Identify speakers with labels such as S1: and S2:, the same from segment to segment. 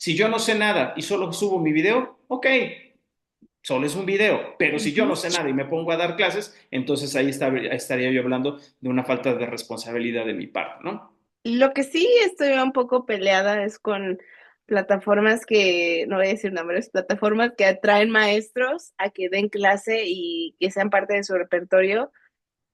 S1: Si yo no sé nada y solo subo mi video, ok, solo es un video, pero si yo no
S2: Ujú.
S1: sé nada y me pongo a dar clases, entonces ahí estaría yo hablando de una falta de responsabilidad de mi parte, ¿no?
S2: Lo que sí estoy un poco peleada es con plataformas que, no voy a decir nombres, plataformas que atraen maestros a que den clase y que sean parte de su repertorio,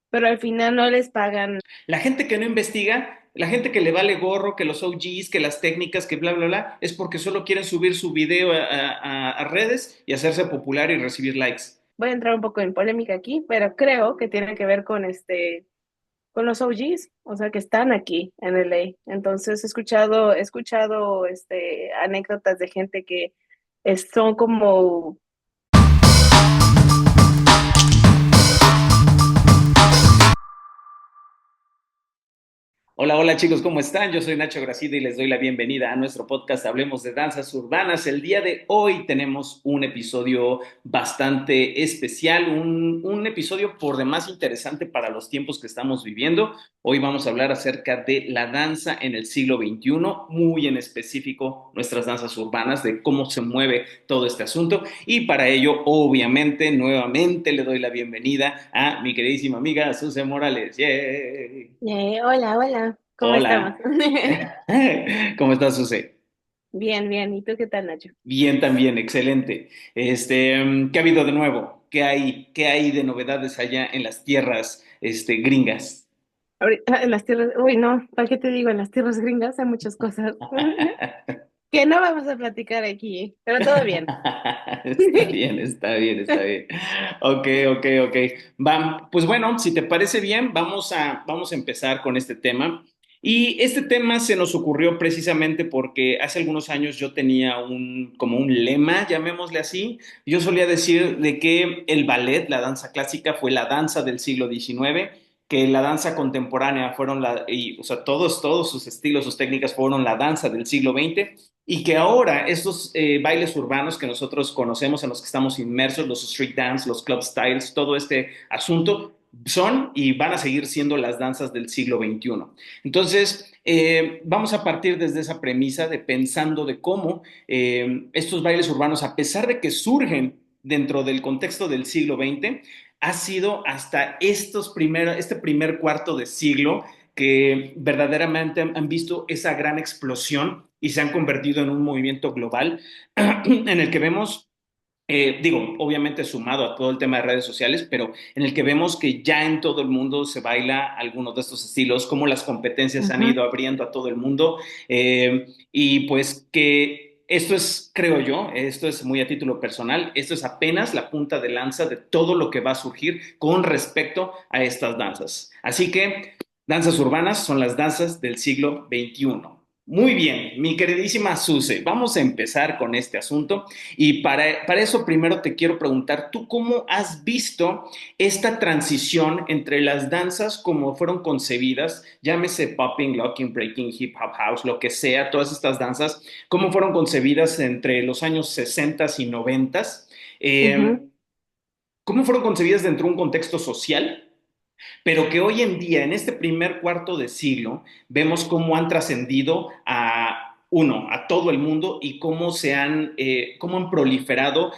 S2: pero al final no les pagan.
S1: La gente que no investiga, la gente que le vale gorro, que los OGs, que las técnicas, que bla, bla, bla, es porque solo quieren subir su video a redes y hacerse popular y recibir likes.
S2: Voy a entrar un poco en polémica aquí, pero creo que tiene que ver con con los OGs, o sea, que están aquí en LA. Entonces he escuchado anécdotas de gente que son como.
S1: Hola, hola chicos, ¿cómo están? Yo soy Nacho Gracida y les doy la bienvenida a nuestro podcast Hablemos de Danzas Urbanas. El día de hoy tenemos un episodio bastante especial, un episodio por demás interesante para los tiempos que estamos viviendo. Hoy vamos a hablar acerca de la danza en el siglo XXI, muy en específico nuestras danzas urbanas, de cómo se mueve todo este asunto. Y para ello, obviamente, nuevamente le doy la bienvenida a mi queridísima amiga Susan Morales. ¡Yay!
S2: Hola, hola, ¿cómo estamos?
S1: Hola. ¿Cómo estás, José?
S2: Bien, bien. ¿Y tú qué tal, Nacho?
S1: Bien también, excelente. ¿Qué ha habido de nuevo? Qué hay de novedades allá en las tierras, gringas?
S2: Ahorita en las tierras, uy, no, ¿para qué te digo? En las tierras gringas hay muchas cosas que no vamos a platicar aquí, pero todo bien.
S1: Está bien, está bien, está bien. Ok, ok, ok. Pues bueno, si te parece bien, vamos a empezar con este tema. Y este tema se nos ocurrió precisamente porque hace algunos años yo tenía como un lema, llamémosle así. Yo solía decir de que el ballet, la danza clásica, fue la danza del siglo XIX, que la danza contemporánea o sea, todos sus estilos, sus técnicas fueron la danza del siglo XX y que ahora estos bailes urbanos que nosotros conocemos, en los que estamos inmersos, los street dance, los club styles, todo este asunto, son y van a seguir siendo las danzas del siglo XXI. Entonces, vamos a partir desde esa premisa de pensando de cómo estos bailes urbanos, a pesar de que surgen dentro del contexto del siglo XX, ha sido hasta este primer cuarto de siglo que verdaderamente han visto esa gran explosión y se han convertido en un movimiento global en el que vemos, digo, obviamente sumado a todo el tema de redes sociales, pero en el que vemos que ya en todo el mundo se baila algunos de estos estilos, como las competencias han
S2: Ujú.
S1: ido abriendo a todo el mundo y pues que esto es, creo yo, esto es muy a título personal, esto es apenas la punta de lanza de todo lo que va a surgir con respecto a estas danzas. Así que danzas urbanas son las danzas del siglo XXI. Muy bien, mi queridísima Suse, vamos a empezar con este asunto y para eso primero te quiero preguntar, ¿tú cómo has visto esta transición entre las danzas como fueron concebidas, llámese popping, locking, breaking, hip hop house, lo que sea, todas estas danzas, cómo fueron concebidas entre los años 60 y 90?
S2: Ujú.
S1: ¿Cómo fueron concebidas dentro de un contexto social? Pero que hoy en día, en este primer cuarto de siglo, vemos cómo han trascendido a todo el mundo y cómo han proliferado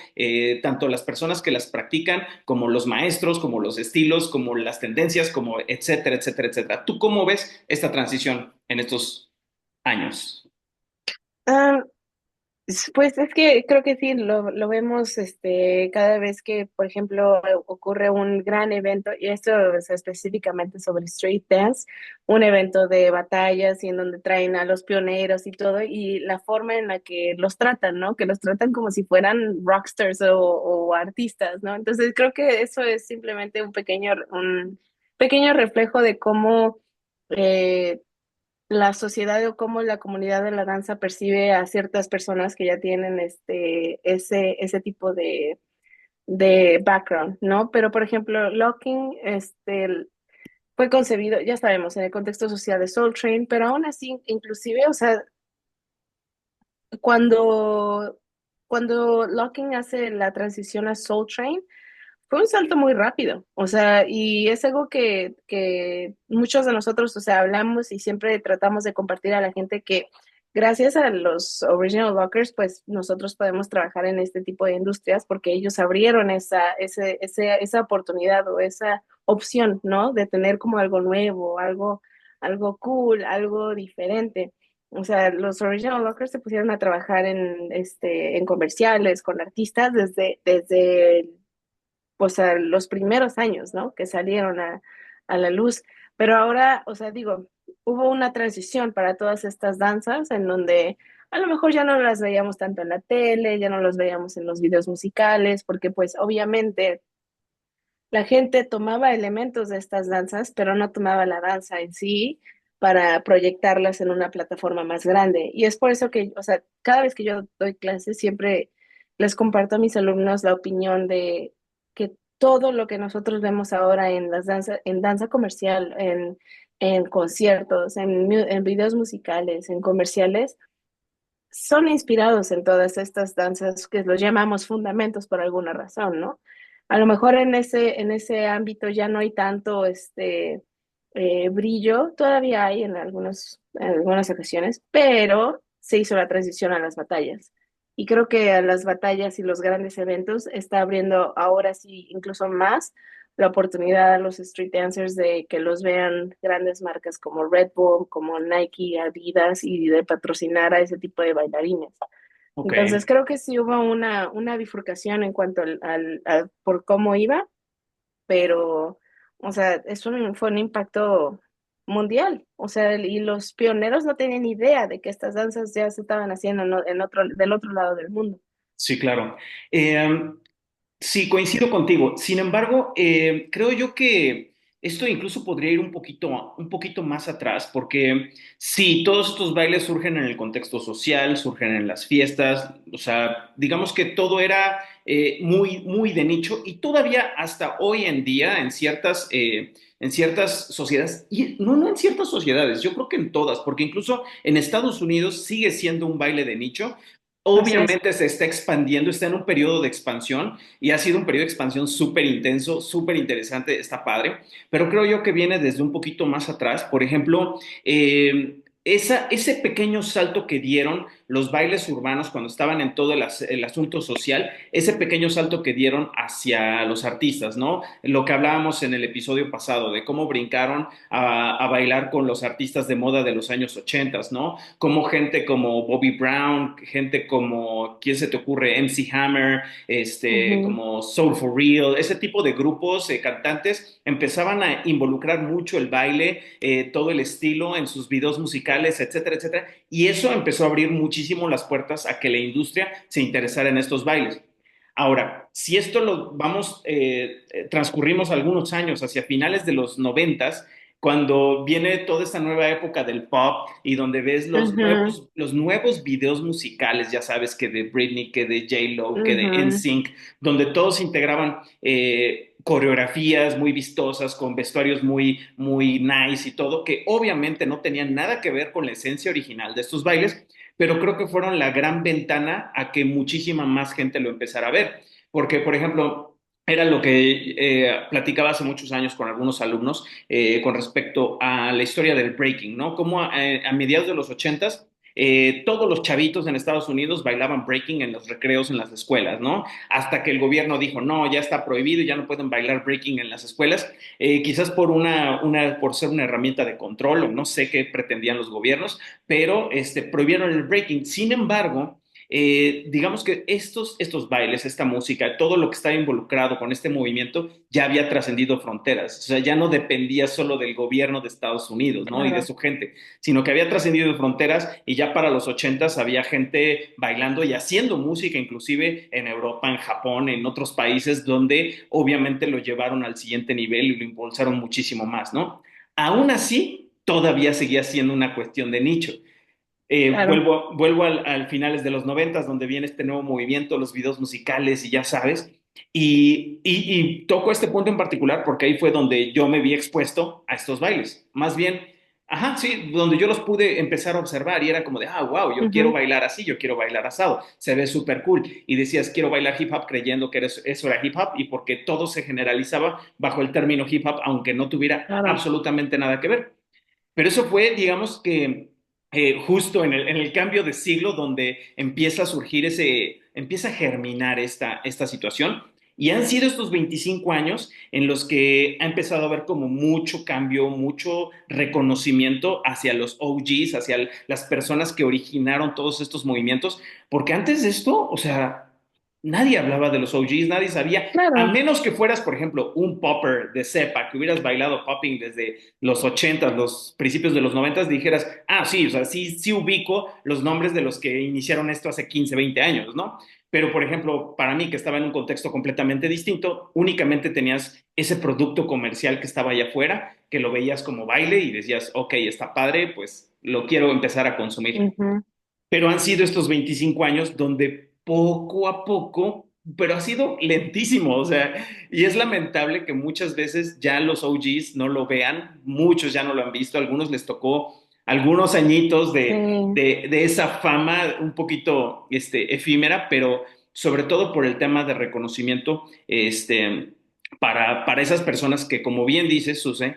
S1: tanto las personas que las practican, como los maestros, como los estilos, como las tendencias, como etcétera, etcétera, etcétera. ¿Tú cómo ves esta transición en estos años?
S2: Ah, pues es que creo que sí, lo vemos cada vez que, por ejemplo, ocurre un gran evento, y esto es específicamente sobre street dance, un evento de batallas y en donde traen a los pioneros y todo, y la forma en la que los tratan, ¿no? Que los tratan como si fueran rockstars o artistas, ¿no? Entonces creo que eso es simplemente un pequeño reflejo de cómo eh, la sociedad o cómo la comunidad de la danza percibe a ciertas personas que ya tienen ese tipo de background, ¿no? Pero, por ejemplo, locking, fue concebido, ya sabemos, en el contexto social de Soul Train, pero aún así, inclusive, o sea, cuando, cuando locking hace la transición a Soul Train, fue un salto muy rápido, o sea, y es algo que muchos de nosotros, o sea, hablamos y siempre tratamos de compartir a la gente que gracias a los Original Lockers, pues nosotros podemos trabajar en este tipo de industrias porque ellos abrieron esa oportunidad o esa opción, ¿no? De tener como algo nuevo, algo cool, algo diferente. O sea, los Original Lockers se pusieron a trabajar en comerciales con artistas desde pues a los primeros años, ¿no? Que salieron a la luz. Pero ahora, o sea, digo, hubo una transición para todas estas danzas en donde a lo mejor ya no las veíamos tanto en la tele, ya no las veíamos en los videos musicales, porque pues obviamente la gente tomaba elementos de estas danzas, pero no tomaba la danza en sí para proyectarlas en una plataforma más grande. Y es por eso que, o sea, cada vez que yo doy clases, siempre les comparto a mis alumnos la opinión de que todo lo que nosotros vemos ahora en las danzas, en danza comercial, en conciertos, en videos musicales, en comerciales, son inspirados en todas estas danzas que los llamamos fundamentos por alguna razón, ¿no? A lo mejor en ese ámbito ya no hay tanto brillo, todavía hay en algunas ocasiones, pero se hizo la transición a las batallas. Y creo que a las batallas y los grandes eventos está abriendo ahora sí incluso más la oportunidad a los street dancers de que los vean grandes marcas como Red Bull, como Nike, Adidas y de patrocinar a ese tipo de bailarines.
S1: Ok.
S2: Entonces creo que sí hubo una bifurcación en cuanto por cómo iba, pero, o sea, fue un impacto mundial. O sea, y los pioneros no tenían idea de que estas danzas ya se estaban haciendo del otro lado del mundo.
S1: Sí, claro. Eh, Sí, coincido contigo. Sin embargo, creo yo que esto incluso podría ir un poquito más atrás, porque sí, todos estos bailes surgen en el contexto social, surgen en las fiestas, o sea, digamos que todo era muy, muy de nicho y todavía hasta hoy en día en ciertas sociedades, y no en ciertas sociedades, yo creo que en todas, porque incluso en Estados Unidos sigue siendo un baile de nicho.
S2: Así es.
S1: Obviamente se está expandiendo, está en un periodo de expansión y ha sido un periodo de expansión súper intenso, súper interesante, está padre, pero creo yo que viene desde un poquito más atrás. Por ejemplo, ese pequeño salto que dieron los bailes urbanos cuando estaban en todo el asunto social, ese pequeño salto que dieron hacia los artistas, ¿no? Lo que hablábamos en el episodio pasado, de cómo brincaron a bailar con los artistas de moda de los años 80, ¿no? Como gente como Bobby Brown, gente como, ¿quién se te ocurre? MC Hammer,
S2: Ujú,
S1: como Soul for Real, ese tipo de grupos, cantantes, empezaban a involucrar mucho el baile, todo el estilo en sus videos musicales, etcétera, etcétera, y eso empezó a abrir muchísimo las puertas a que la industria se interesara en estos bailes. Ahora, si esto lo vamos, transcurrimos algunos años hacia finales de los noventas, cuando viene toda esta nueva época del pop y donde ves
S2: ujú,
S1: los nuevos videos musicales, ya sabes que de Britney, que de J-Lo, que de
S2: ujú.
S1: NSYNC, donde todos integraban coreografías muy vistosas, con vestuarios muy, muy nice y todo, que obviamente no tenían nada que ver con la esencia original de estos bailes, pero creo que fueron la gran ventana a que muchísima más gente lo empezara a ver. Porque, por ejemplo, era lo que platicaba hace muchos años con algunos alumnos con respecto a la historia del breaking, ¿no? Como a mediados de los ochentas, todos los chavitos en Estados Unidos bailaban breaking en los recreos en las escuelas, ¿no? Hasta que el gobierno dijo, no, ya está prohibido, ya no pueden bailar breaking en las escuelas, quizás por por ser una herramienta de control o no sé qué pretendían los gobiernos, pero prohibieron el breaking. Sin embargo, digamos que estos bailes, esta música, todo lo que estaba involucrado con este movimiento ya había trascendido fronteras, o sea, ya no dependía solo del gobierno de Estados Unidos, ¿no? Y de
S2: Claro.
S1: su gente, sino que había trascendido fronteras y ya para los ochentas había gente bailando y haciendo música, inclusive en Europa, en Japón, en otros países donde obviamente lo llevaron al siguiente nivel y lo impulsaron muchísimo más, ¿no? Aún así, todavía seguía siendo una cuestión de nicho.
S2: Claro.
S1: Vuelvo al finales de los noventas, donde viene este nuevo movimiento, los videos musicales y ya sabes, y toco este punto en particular porque ahí fue donde yo me vi expuesto a estos bailes. Más bien, ajá, sí, donde yo los pude empezar a observar y era como de, ah, wow, yo quiero
S2: Ujú,
S1: bailar así, yo quiero bailar asado, se ve súper cool. Y decías, quiero bailar hip hop creyendo que eso era hip hop y porque todo se generalizaba bajo el término hip hop, aunque no tuviera
S2: claro.
S1: absolutamente nada que ver. Pero eso fue, digamos que justo en el cambio de siglo donde empieza a surgir empieza a germinar esta situación. Y han sido estos 25 años en los que ha empezado a haber como mucho cambio, mucho reconocimiento hacia los OGs, hacia las personas que originaron todos estos movimientos, porque antes de esto, o sea, nadie hablaba de los OGs, nadie sabía, a
S2: Claro,
S1: menos que fueras, por ejemplo, un popper de cepa, que hubieras bailado popping desde los 80, los principios de los 90, dijeras, ah, sí, o sea, sí ubico los nombres de los que iniciaron esto hace 15, 20 años, ¿no? Pero, por ejemplo, para mí, que estaba en un contexto completamente distinto, únicamente tenías ese producto comercial que estaba allá afuera, que lo veías como baile y decías, ok, está padre, pues lo quiero empezar a consumir.
S2: ujú,
S1: Pero han sido estos 25 años donde poco a poco, pero ha sido lentísimo, o sea, y es lamentable que muchas veces ya los OGs no lo vean, muchos ya no lo han visto, a algunos les tocó algunos añitos
S2: sí,
S1: de esa fama un poquito efímera, pero sobre todo por el tema de reconocimiento para esas personas que, como bien dices, Suse,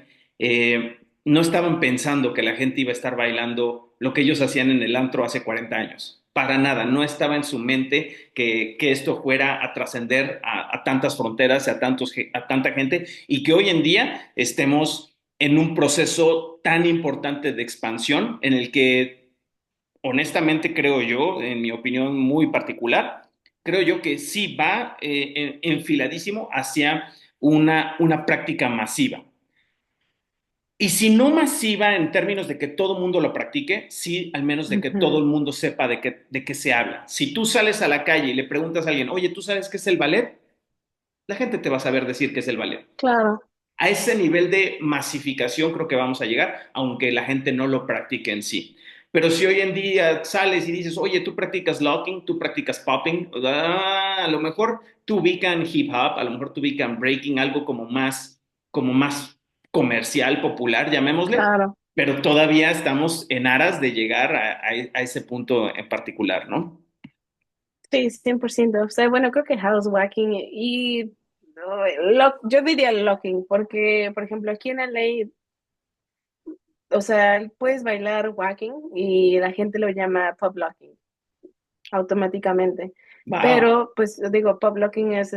S1: no estaban pensando que la gente iba a estar bailando lo que ellos hacían en el antro hace 40 años. Para nada, no estaba en su mente que esto fuera a trascender a tantas fronteras, a tanta gente, y que hoy en día estemos en un proceso tan importante de expansión en el que, honestamente, creo yo, en mi opinión muy particular, creo yo que sí va enfiladísimo hacia una práctica masiva. Y si no masiva en términos de que todo el mundo lo practique, sí al menos de que todo
S2: ujú,
S1: el mundo sepa de qué se habla. Si tú sales a la calle y le preguntas a alguien, oye, ¿tú sabes qué es el ballet? La gente te va a saber decir qué es el ballet.
S2: claro,
S1: A ese nivel de masificación creo que vamos a llegar, aunque la gente no lo practique en sí. Pero si hoy en día sales y dices, oye, tú practicas locking, tú practicas popping, a lo mejor tú ubican hip hop, a lo mejor tú ubican breaking, algo como más comercial, popular, llamémosle,
S2: claro.
S1: pero todavía estamos en aras de llegar a ese punto en particular, ¿no?
S2: Sí, 100%. O sea, bueno, creo que housewhacking y no, yo diría locking, porque, por ejemplo, aquí en LA, o sea, puedes bailar whacking y la gente lo llama pop locking automáticamente.
S1: Wow.
S2: Pero, pues, digo, pop locking es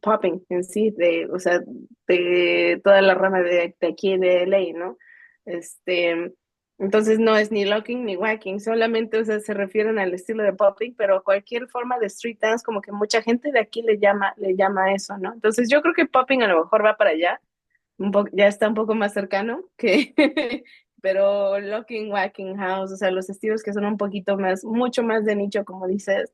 S2: popping en sí, o sea, de toda la rama de aquí de LA, ¿no? Este, entonces no es ni locking ni whacking, solamente, o sea, se refieren al estilo de popping, pero cualquier forma de street dance, como que mucha gente de aquí le llama eso, ¿no? Entonces yo creo que popping a lo mejor va para allá, ya está un poco más cercano que, pero locking, whacking, house, o sea, los estilos que son un poquito más, mucho más de nicho, como dices,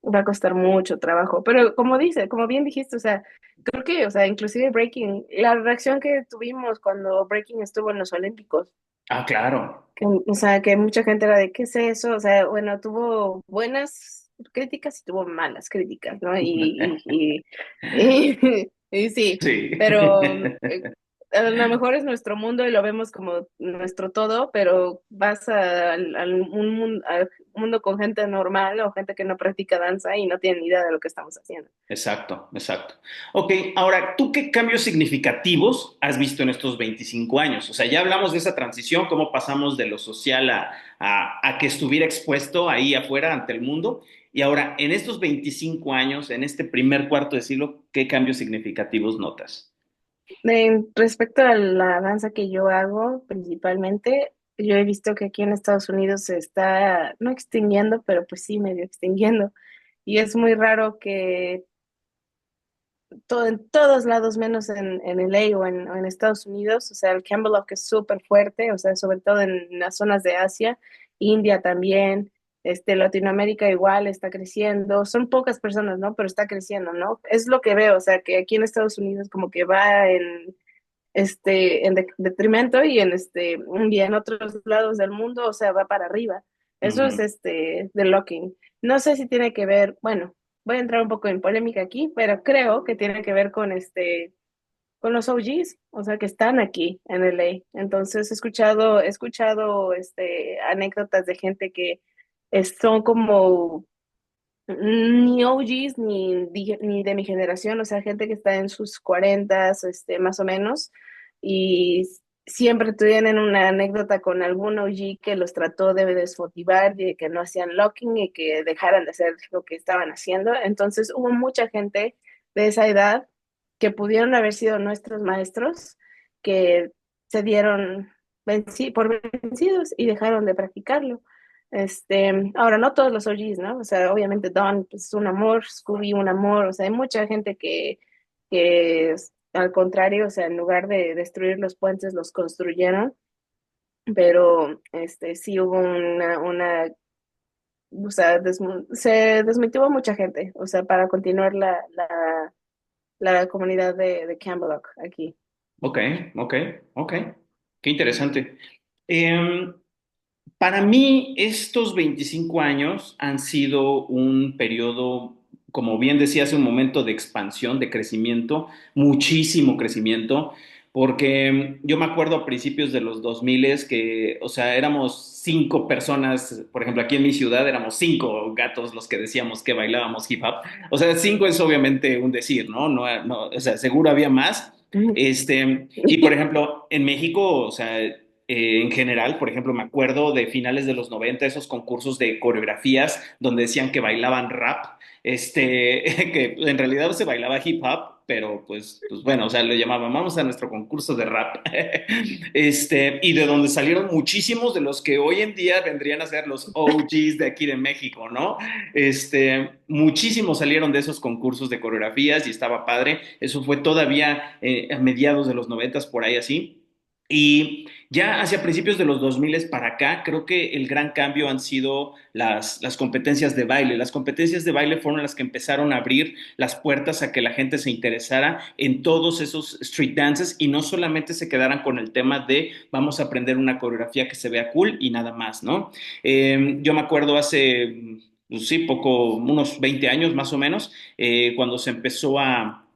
S2: va a costar mucho trabajo. Pero como bien dijiste, o sea, creo que, o sea, inclusive Breaking, la reacción que tuvimos cuando Breaking estuvo en los Olímpicos,
S1: Ah, claro.
S2: que, o sea, que mucha gente era de, ¿qué es eso? O sea, bueno, tuvo buenas críticas y tuvo malas críticas, ¿no? Y sí,
S1: Sí.
S2: pero a lo mejor es nuestro mundo y lo vemos como nuestro todo, pero vas a un mundo con gente normal o gente que no practica danza y no tiene ni idea de lo que estamos haciendo.
S1: Exacto, exacto. Ok, ahora, ¿tú qué cambios significativos has visto en estos 25 años? O sea, ya hablamos de esa transición, cómo pasamos de lo social a que estuviera expuesto ahí afuera ante el mundo. Y ahora, en estos 25 años, en este primer cuarto de siglo, ¿qué cambios significativos notas?
S2: Respecto a la danza que yo hago, principalmente, yo he visto que aquí en Estados Unidos se está, no extinguiendo, pero pues sí, medio extinguiendo. Y es muy raro que en todos lados, menos en LA o en Estados Unidos, o sea, el Campbell Lock es súper fuerte, o sea, sobre todo en las zonas de Asia, India también, Latinoamérica igual está creciendo, son pocas personas, ¿no? Pero está creciendo, ¿no? Es lo que veo, o sea, que aquí en Estados Unidos como que va en detrimento y en otros lados del mundo, o sea, va para arriba. Eso es
S1: Ujú.
S2: de locking. No sé si tiene que ver, bueno, voy a entrar un poco en polémica aquí, pero creo que tiene que ver con con los OGs, o sea, que están aquí en LA. Entonces he escuchado anécdotas de gente que son como ni OGs ni de mi generación, o sea, gente que está en sus cuarentas, más o menos, y siempre tienen una anécdota con algún OG que los trató de desmotivar, de que no hacían locking y que dejaran de hacer lo que estaban haciendo. Entonces hubo mucha gente de esa edad que pudieron haber sido nuestros maestros que se dieron por vencidos y dejaron de practicarlo. Ahora no todos los OGs, ¿no? O sea, obviamente Don pues, es un amor, Scooby un amor, o sea, hay mucha gente que al contrario, o sea, en lugar de destruir los puentes, los construyeron, pero sí hubo o sea, se desmotivó mucha gente, o sea, para continuar la comunidad de Campbellock aquí.
S1: Ok, ok, ok. Qué interesante. Em, Para mí, estos 25 años han sido un periodo, como bien decía hace un momento, de expansión, de crecimiento, muchísimo crecimiento, porque yo me acuerdo a principios de los 2000 que, o sea, éramos 5 personas, por ejemplo, aquí en mi ciudad éramos 5 gatos los que decíamos que bailábamos hip hop. O sea, 5 es obviamente un decir, ¿no? No, no, o sea, seguro había más. Y por ejemplo, en México, o sea, en general, por ejemplo, me acuerdo de finales de los 90 esos concursos de coreografías donde decían que bailaban rap, que en realidad se bailaba hip hop, pero pues bueno, o sea, lo llamaban, vamos a nuestro concurso de rap, y de donde salieron muchísimos de los que hoy en día vendrían a ser los OGs de aquí de México, ¿no? Muchísimos salieron de esos concursos de coreografías y estaba padre, eso fue todavía a mediados de los 90 por ahí así. Y ya hacia principios de los 2000 para acá, creo que el gran cambio han sido las competencias de baile. Las competencias de baile fueron las que empezaron a abrir las puertas a que la gente se interesara en todos esos street dances y no solamente se quedaran con el tema de vamos a aprender una coreografía que se vea cool y nada más, ¿no? Yo me acuerdo hace, pues sí, unos 20 años más o menos, cuando se empezó a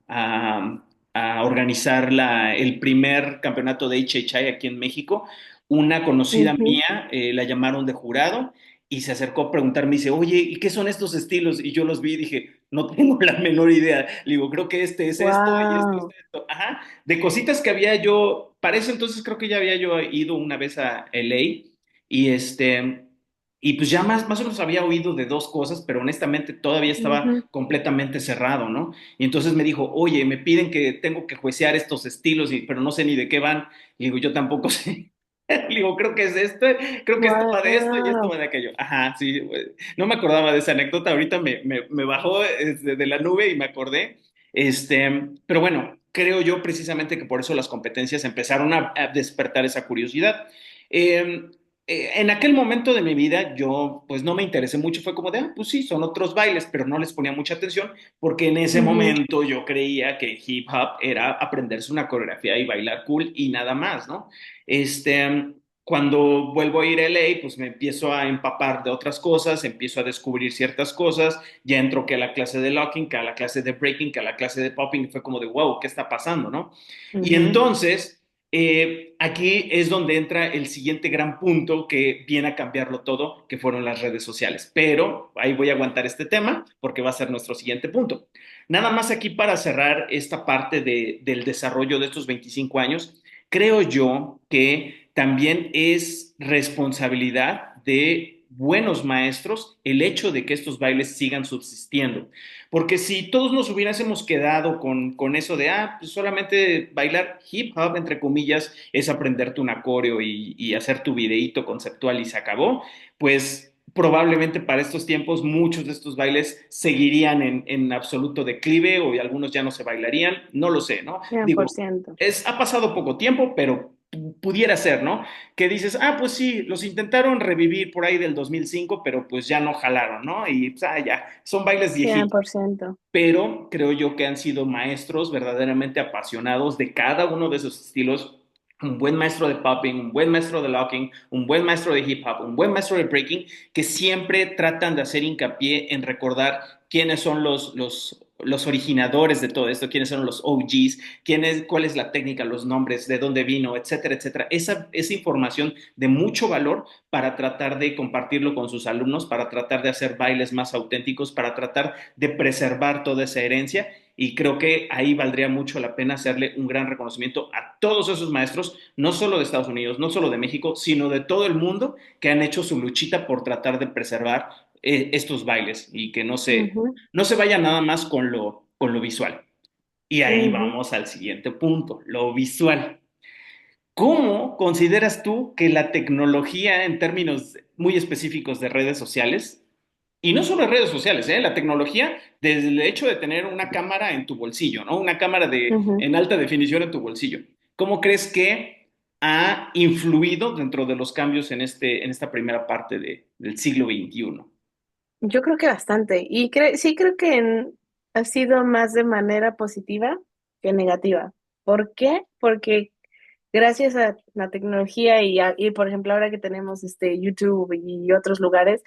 S1: organizar el primer campeonato de HHI aquí en México. Una conocida
S2: Ujú.
S1: mía la llamaron de jurado y se acercó a preguntarme, dice, oye, ¿y qué son estos estilos? Y yo los vi y dije, no tengo la menor idea. Le digo, creo que este es esto y esto es
S2: Wow.
S1: esto. Ajá, de cositas que había yo, para eso entonces creo que ya había yo ido una vez a LA y y pues ya más o menos había oído de 2 cosas, pero honestamente todavía estaba
S2: Ujú.
S1: completamente cerrado, ¿no? Y entonces me dijo, oye, me piden que tengo que juecear estos estilos, pero no sé ni de qué van. Y digo, yo tampoco sé. Le digo, creo que es este, creo que esto va de esto y esto va
S2: Wow.
S1: de aquello. Ajá, sí, güey. No me acordaba de esa anécdota, ahorita me bajó de la nube y me acordé. Pero bueno, creo yo precisamente que por eso las competencias empezaron a despertar esa curiosidad. Eh, en aquel momento de mi vida yo pues no me interesé mucho, fue como de, pues sí, son otros bailes, pero no les ponía mucha atención porque en ese
S2: Ujú.
S1: momento yo creía que hip hop era aprenderse una coreografía y bailar cool y nada más, ¿no? Cuando vuelvo a ir a LA, pues me empiezo a empapar de otras cosas, empiezo a descubrir ciertas cosas, ya entro que a la clase de locking, que a la clase de breaking, que a la clase de popping, y fue como de, wow, ¿qué está pasando, no? Y
S2: Ujú.
S1: entonces, aquí es donde entra el siguiente gran punto que viene a cambiarlo todo, que fueron las redes sociales. Pero ahí voy a aguantar este tema porque va a ser nuestro siguiente punto. Nada más aquí para cerrar esta parte del desarrollo de estos 25 años, creo yo que también es responsabilidad de buenos maestros el hecho de que estos bailes sigan subsistiendo. Porque si todos nos hubiésemos quedado con eso de, pues solamente bailar hip hop, entre comillas, es aprenderte un coreo y hacer tu videíto conceptual y se acabó, pues probablemente para estos tiempos muchos de estos bailes seguirían en absoluto declive o algunos ya no se bailarían, no lo sé, ¿no?
S2: cien por
S1: Digo,
S2: ciento
S1: ha pasado poco tiempo, pero pudiera ser, ¿no? Que dices, pues sí, los intentaron revivir por ahí del 2005, pero pues ya no jalaron, ¿no? Y pues, ya, son bailes
S2: cien
S1: viejitos,
S2: por ciento
S1: pero creo yo que han sido maestros verdaderamente apasionados de cada uno de esos estilos. Un buen maestro de popping, un buen maestro de locking, un buen maestro de hip hop, un buen maestro de breaking, que siempre tratan de hacer hincapié en recordar quiénes son los originadores de todo esto, quiénes son los OGs, cuál es la técnica, los nombres, de dónde vino, etcétera, etcétera. Esa información de mucho valor para tratar de compartirlo con sus alumnos, para tratar de hacer bailes más auténticos, para tratar de preservar toda esa herencia. Y creo que ahí valdría mucho la pena hacerle un gran reconocimiento a todos esos maestros, no solo de Estados Unidos, no solo de México, sino de todo el mundo que han hecho su luchita por tratar de preservar estos bailes y que
S2: Ujú,
S1: no se vaya nada más con lo visual. Y ahí
S2: ujú.
S1: vamos al siguiente punto, lo visual. ¿Cómo consideras tú que la tecnología en términos muy específicos de redes sociales, y no solo en redes sociales, la tecnología desde el hecho de tener una cámara en tu bolsillo, ¿no? Una cámara
S2: Ujú.
S1: en alta definición en tu bolsillo, ¿cómo crees que ha influido dentro de los cambios en esta primera parte del siglo XXI?
S2: Yo creo que bastante. Y sí creo que ha sido más de manera positiva que negativa. ¿Por qué? Porque gracias a la tecnología y por ejemplo, ahora que tenemos YouTube y otros lugares,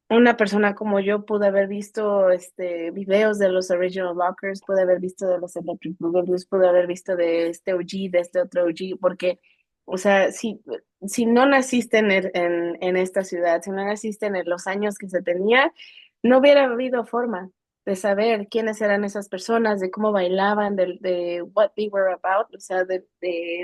S2: una persona como yo pudo haber visto videos de los Original Rockers, pudo haber visto de los Electric Boogaloo, pudo haber visto de este OG, de este otro OG, porque, o sea, si no naciste en esta ciudad, si no naciste en los años que se tenía, no hubiera habido forma de saber quiénes eran esas personas, de cómo bailaban, de what they were about, o sea, de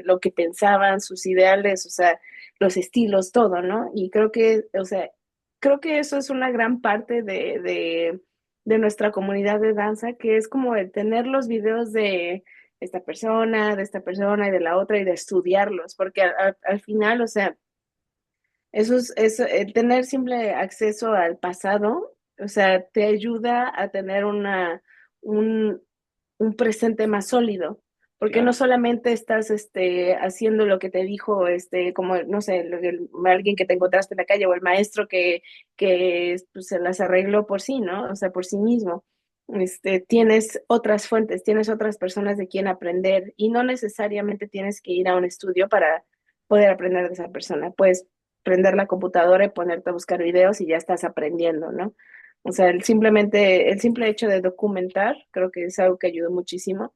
S2: lo que pensaban, sus ideales, o sea, los estilos, todo, ¿no? Y creo que, o sea, creo que eso es una gran parte de nuestra comunidad de danza, que es como el tener los videos de esta persona y de la otra y de estudiarlos, porque al final, o sea, el tener simple acceso al pasado, o sea, te ayuda a tener un, un presente más sólido, porque no
S1: Claro,
S2: solamente estás haciendo lo que te dijo, como, no sé, alguien que te encontraste en la calle o el maestro que pues, se las arregló por sí, ¿no? O sea, por sí mismo. Tienes otras fuentes, tienes otras personas de quien aprender y no necesariamente tienes que ir a un estudio para poder aprender de esa persona. Puedes prender la computadora y ponerte a buscar videos y ya estás aprendiendo, ¿no? O sea, el simple hecho de documentar, creo que es algo que ayudó muchísimo.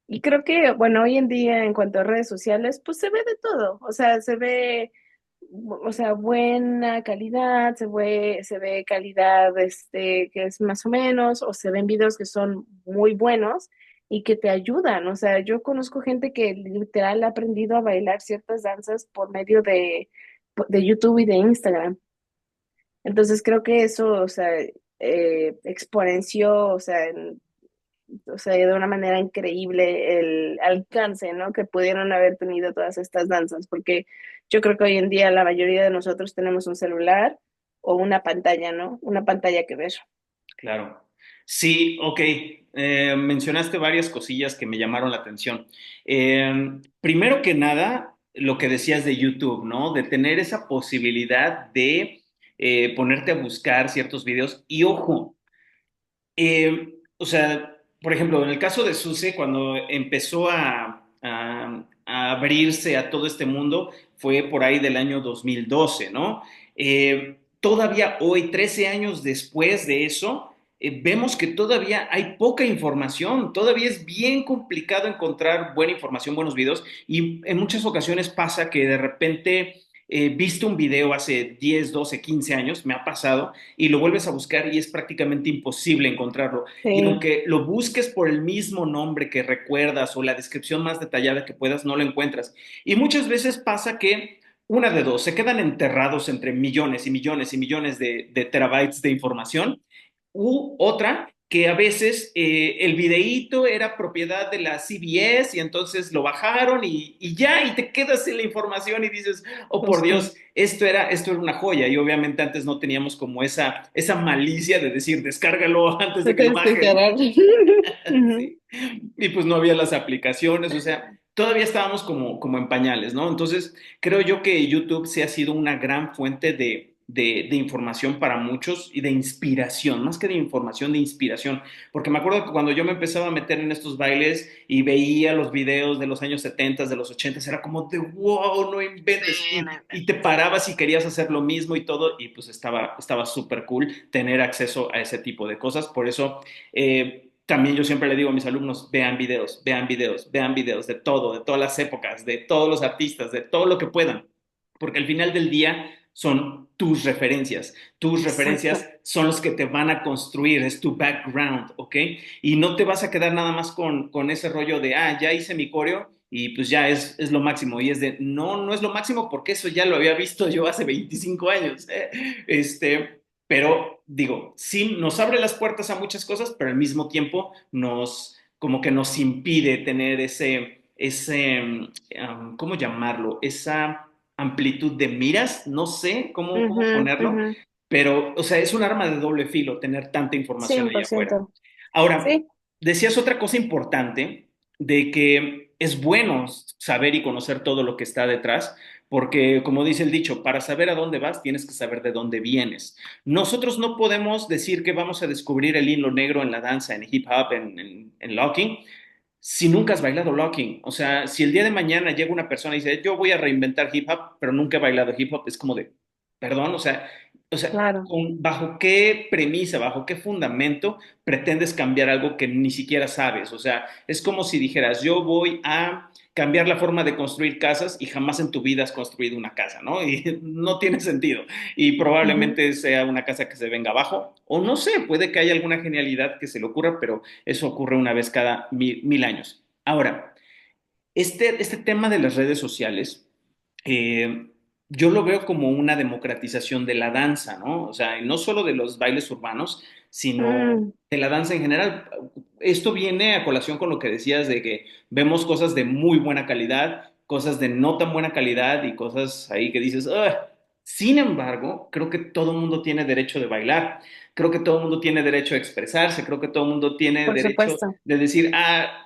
S2: Y creo que, bueno, hoy en día en cuanto a redes sociales, pues se ve de todo. O sea, se ve, o sea, buena calidad, se ve calidad, que es más o menos, o se ven videos que son muy buenos y que te ayudan. O sea, yo conozco gente que literal ha aprendido a bailar ciertas danzas por medio de YouTube y de Instagram. Entonces creo que eso, o sea, exponenció, o sea, de una manera increíble el alcance, ¿no? Que pudieron haber tenido todas estas danzas, porque yo creo que hoy en día la mayoría de nosotros tenemos un celular o una pantalla, ¿no? Una pantalla que ver.
S1: claro. Sí, ok. Mencionaste varias cosillas que me llamaron la atención. Primero que nada, lo que decías de YouTube, ¿no? De tener esa posibilidad de ponerte a buscar ciertos videos. Y ojo, o sea, por ejemplo, en el caso de Suse, cuando empezó a abrirse a todo este mundo, fue por ahí del año 2012, ¿no? Todavía hoy, 13 años después de eso, vemos que todavía hay poca información, todavía es bien complicado encontrar buena información, buenos videos, y en muchas ocasiones pasa que de repente viste un video hace 10, 12, 15 años, me ha pasado, y lo vuelves a buscar y es prácticamente imposible encontrarlo. Y
S2: Sí,
S1: aunque lo busques por el mismo nombre que recuerdas o la descripción más detallada que puedas, no lo encuentras. Y muchas veces pasa que una de dos, se quedan enterrados entre millones y millones y millones de terabytes de información, u otra que a veces el videíto era propiedad de la CBS y entonces lo bajaron y ya, y te quedas sin la información y dices, oh por
S2: justo.
S1: Dios, esto era una joya y obviamente antes no teníamos como esa malicia de decir, descárgalo antes
S2: Te
S1: de que lo
S2: tienes que
S1: bajen.
S2: quedar. Ujú.
S1: Sí. Y pues no había las aplicaciones, o sea, todavía estábamos como en pañales, ¿no? Entonces, creo yo que YouTube sí ha sido una gran fuente de información para muchos y de inspiración, más que de información, de inspiración. Porque me acuerdo que cuando yo me empezaba a meter en estos bailes y veía los videos de los años 70, de los 80, era como de wow, no inventes.
S2: Sí, no
S1: Y te
S2: inventes.
S1: parabas y querías hacer lo mismo y todo, y pues estaba súper cool tener acceso a ese tipo de cosas. Por eso también yo siempre le digo a mis alumnos, vean videos, vean videos, vean videos de todo, de todas las épocas, de todos los artistas, de todo lo que puedan, porque al final del día son tus referencias
S2: Exacto.
S1: son los que te van a construir, es tu background, ¿ok? Y no te vas a quedar nada más con ese rollo de, ya hice mi coreo y pues ya es lo máximo, y es de, no, no es lo máximo porque eso ya lo había visto yo hace 25 años, ¿eh? Pero digo, sí, nos abre las puertas a muchas cosas, pero al mismo tiempo como que nos impide tener ¿cómo llamarlo? Esa amplitud de miras, no sé cómo
S2: Ujú,
S1: ponerlo,
S2: ujú.
S1: pero, o sea, es un arma de doble filo tener tanta información
S2: cien
S1: ahí
S2: por
S1: afuera.
S2: ciento
S1: Ahora,
S2: Sí,
S1: decías otra cosa importante de que es bueno saber y conocer todo lo que está detrás, porque como dice el dicho, para saber a dónde vas tienes que saber de dónde vienes. Nosotros no podemos decir que vamos a descubrir el hilo negro en la danza, en hip hop, en locking, si nunca has bailado locking. O sea, si el día de mañana llega una persona y dice, yo voy a reinventar hip hop, pero nunca he bailado hip hop, es como de, perdón,
S2: claro.
S1: ¿bajo qué premisa, bajo qué fundamento pretendes cambiar algo que ni siquiera sabes? O sea, es como si dijeras, yo voy a cambiar la forma de construir casas y jamás en tu vida has construido una casa, ¿no? Y no tiene sentido. Y
S2: Ujú.
S1: probablemente sea una casa que se venga abajo, o no sé, puede que haya alguna genialidad que se le ocurra, pero eso ocurre una vez cada mil años. Ahora, este tema de las redes sociales, eh, yo lo veo como una democratización de la danza, ¿no? O sea, y no solo de los bailes urbanos, sino
S2: Mm,
S1: de la danza en general. Esto viene a colación con lo que decías de que vemos cosas de muy buena calidad, cosas de no tan buena calidad y cosas ahí que dices, "Ugh". Sin embargo, creo que todo el mundo tiene derecho de bailar, creo que todo el mundo tiene derecho a expresarse, creo que todo el mundo tiene
S2: por
S1: derecho
S2: supuesto.
S1: de decir,